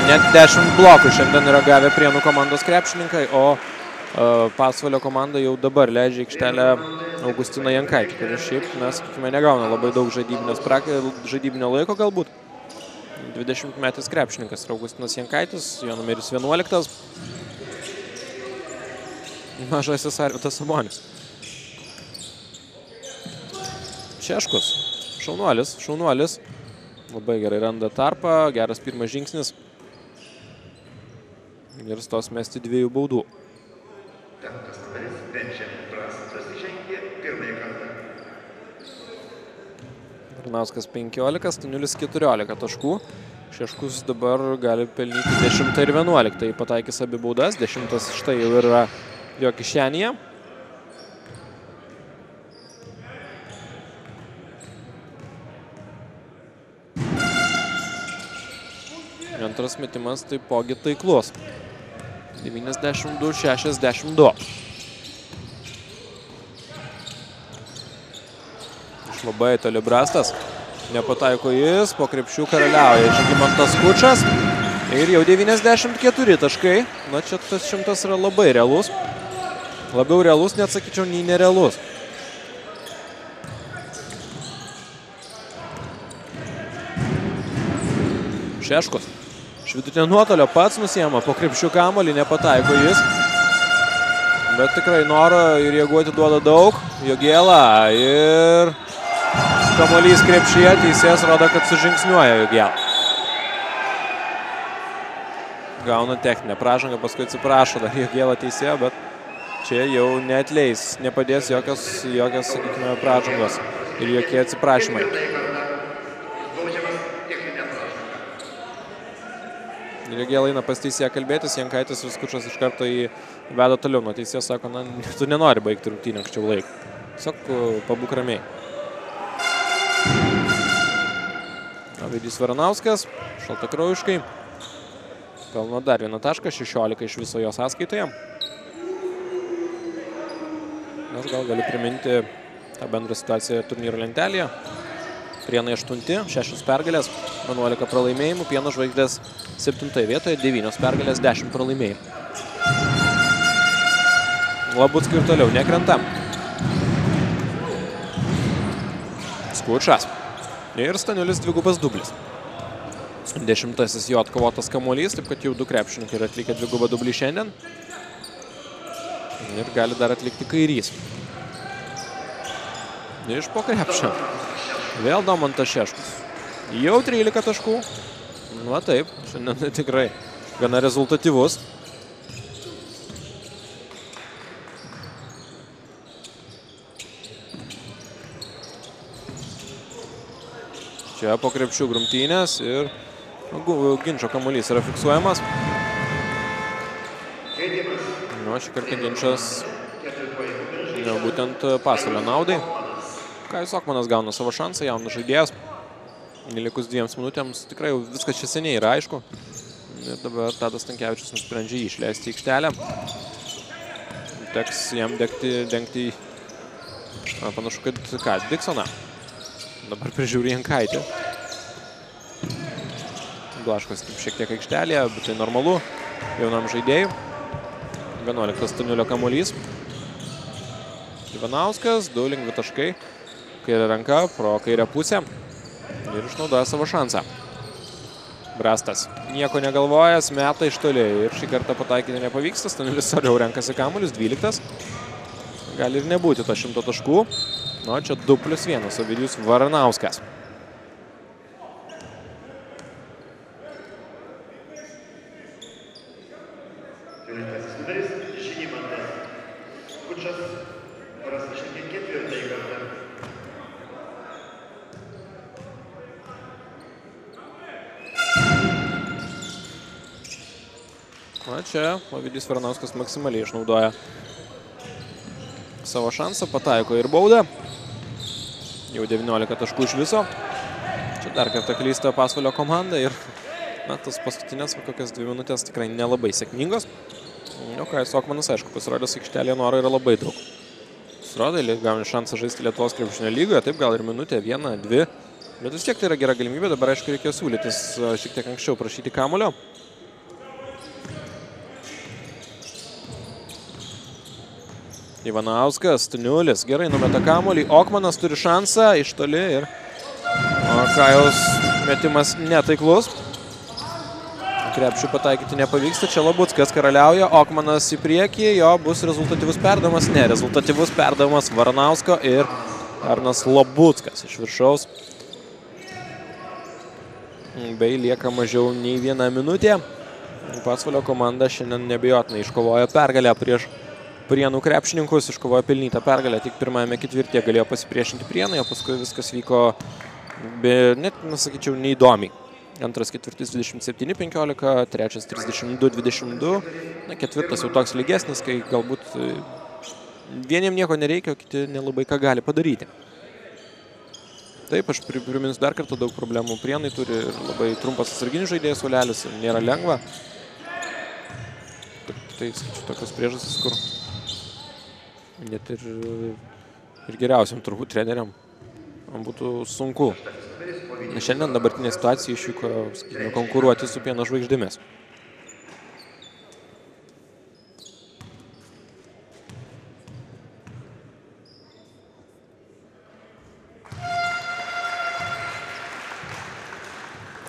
Net 10 blokų šiandien yra gavę Prienų komandos krepšininkai, o Pasvalio komanda jau dabar leidžia aikštelę Augustiną Jankaitį, kuris šiaip, mes, sakykime, negauna labai daug žaidybinio laiko galbūt. 20-metis krepšininkas yra Augustinas Jankaitis, jo numeris 11. Mažasis Arvydas Sabonis. Šeškus, šaunuolis. Labai gerai randa tarpą, geras pirmas žingsnis. Ir stos mesti 2 baudų. Penktas numeris Benjamin Brastas prasižengė pirmąjį kartą. Varnauskas 15, Staniulis 14 taškų. Šeškus dabar gali pelnyti 10 ir 11. Tai pataikys abi baudas. 10 štai jau yra jo kišenėje. Antras metimas taipogi taiklus. 92-62. Iš labai toli Brastas. Nepataiko jis, po krepšių karaliauja Žygimantas Skučas. Ir jau 94 taškai. Na, čia tas 100 yra labai realus. Labiau realus, net sakyčiau, nei nerealus. Šeškus. Iš vidutinio nuotolio pats nusiema po krepšių kamuolį, nepataiko jis. Bet tikrai noro ir jėgų atiduoda daug. Jogėla ir kamuolys krepšyje. Teisėjas rodo, kad sužingsniuoja Jogėla. Gauna techninę pražangą, paskui atsiprašo dar Jogėla teisėjo, bet čia jau neatleis. Nepadės jokios, sakykime, pražangos ir jokie atsiprašymai. Regėla eina pas teisėją kalbėtis, Jankaitis ir Skučas iš karto jį veda toliau. Nuo teisėjas sako, na, tu nenori baigti rungtynę anksčiau laiko. Tiesiog pabūk ramiai. Ovidijus Varanauskas, šaltakraujiškai. Pelno dar vieną tašką, 16 iš viso jo sąskaitoje. Aš gal galiu priminti tą bendrą situaciją turnyro lentelėje. Prienai 8, 6 pergalės, 11 pralaimėjimų, Pieno Žvaigždės 7 vietoje, 9 pergalės, 10 pralaimėjimų. Labuckui ir toliau nekrenta. Skučas. Ir Staniulis dvigubas dublis. 10-asis jo atkovotas kamuolys, taip kad jau 2 krepšininkai yra atlikę dvigubą dublį šiandien. Ir gali dar atlikti kairys. Iš po krepšio. Vėl Domantas Šeškus. Jau 13 taškų. Va taip, šiandien tikrai gana rezultatyvus. Čia po krepšių grumtynės ir ginčo kamuolys yra fiksuojamas. Šį kartą ginčas būtent Pasvalio naudai. Kajus Okmanas gauna savo šansą, jaunas žaidėjas. Nelikus 2 minutėms, tikrai jau viskas čia seniai yra aišku. Ir dabar Tadas Stankevičius nusprendžia jį išleisti į aikštelę. Teks jam dengti, panašu, kad Diksoną. Dabar prižiūri Jankaitį. Blaškos šiek tiek aikštelėje, bet tai normalu jaunam žaidėjui. 11 Staniulio kamuolys. Ivanauskas, 2 lengvi taškai. Kairė ranka pro kairę pusę. Ir išnaudoja savo šansą. Brastas nieko negalvojęs, meta iš toli. Ir šį kartą pataikyti nepavyksta. Staniulis toliau renkasi kamuolius, 12. Gali ir nebūti to 100 taškų. Nu, čia 2+1, Ovidijus Varanauskas. Čia Ovidijus Varanauskas maksimaliai išnaudoja savo šansą, pataiko ir baudą. Jau 19 taškų iš viso. Čia dar kartą klysta Pasvalio komanda ir tas paskutinės kokias 2 minutės tikrai nelabai sėkmingos. Kajus Okmanas, aišku, pasirodęs aikštelėje noro yra labai daug. Pasirodė, gauni šansą žaisti Lietuvos krepšinio lygoje, taip gal ir minutė, 1, 2. Bet vis tiek tai yra gera galimybė, dabar aišku reikėjo siūlytis šiek tiek anksčiau prašyti kamulio. Ivanauskas, Staniulis, gerai numeta kamuolį, Okmanas turi šansą iš toli ir Kajaus metimas netaiklus. Krepšių pataikyti nepavyksta, čia Labuckas karaliauja, Okmanas į priekį, jo bus rezultatyvus perdavimas, ne, rezultatyvus perdavimas Varanausko ir Arnas Labuckas iš viršaus. Bei lieka mažiau nei 1 minutė. Pasvalio komanda šiandien neabejotinai iškovojo pergalę prieš Prienų krepšininkus, iškovojo pelnytą pergalę, tik pirmajame ketvirtyje galėjo pasipriešinti Prienai, o paskui viskas vyko, net, sakyčiau, neįdomiai. Antras ketvirtis 27-15, trečias 32-22, ketvirtas jau toks lygesnis, kai galbūt vieniem nieko nereikia, o kiti nelabai ką gali padaryti. Taip, aš priminsiu dar kartą, daug problemų Prienai turi ir labai trumpas atsarginių žaidėjų suolelis, nėra lengva. Tai, skaičiu, tokios priežastys, kur net ir geriausiam turbūt treneriam būtų sunku. Šiandien dabartinė situacija išvyko, sakykime, konkuruoti su Pieno Žvaigždėmis.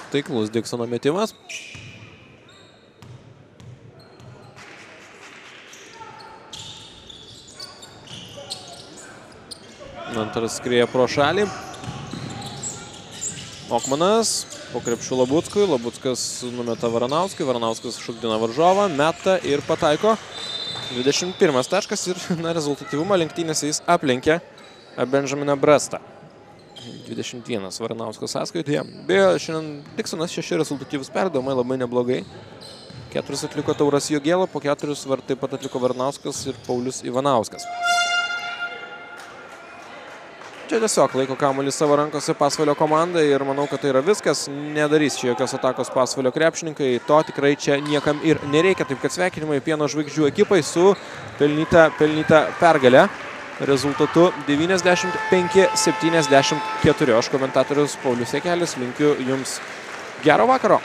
Taiklus Diksono metimas. Antras skrieja pro šalį. Okmanas po krepšių Labuckui. Labuckas numeta Varanauskui. Varanauskas šokdina varžovą, meta ir pataiko. 21 taškas ir rezultatyvumą lenktynėse jis aplenkė Benjaminą Brastą. 21 Varanausko sąskaitoje. Beje, šiandien Diksonas 6 rezultatyvus perdavimai, labai neblogai. 4 atliko Tauras Jogėlo, po 4 taip pat atliko Varanauskas ir Paulius Ivanauskas. Čia tiesiog laiko kamuolį savo rankose Pasvalio komanda ir manau, kad tai yra viskas. Nedarys čia jokios atakos Pasvalio krepšininkai. To tikrai čia niekam ir nereikia. Taip kad sveikinimai Pieno žvaigždžių ekipai su pelnyta pergalė. Rezultatu 95-74. Aš komentatorius Paulius Jakelis linkiu jums gero vakaro.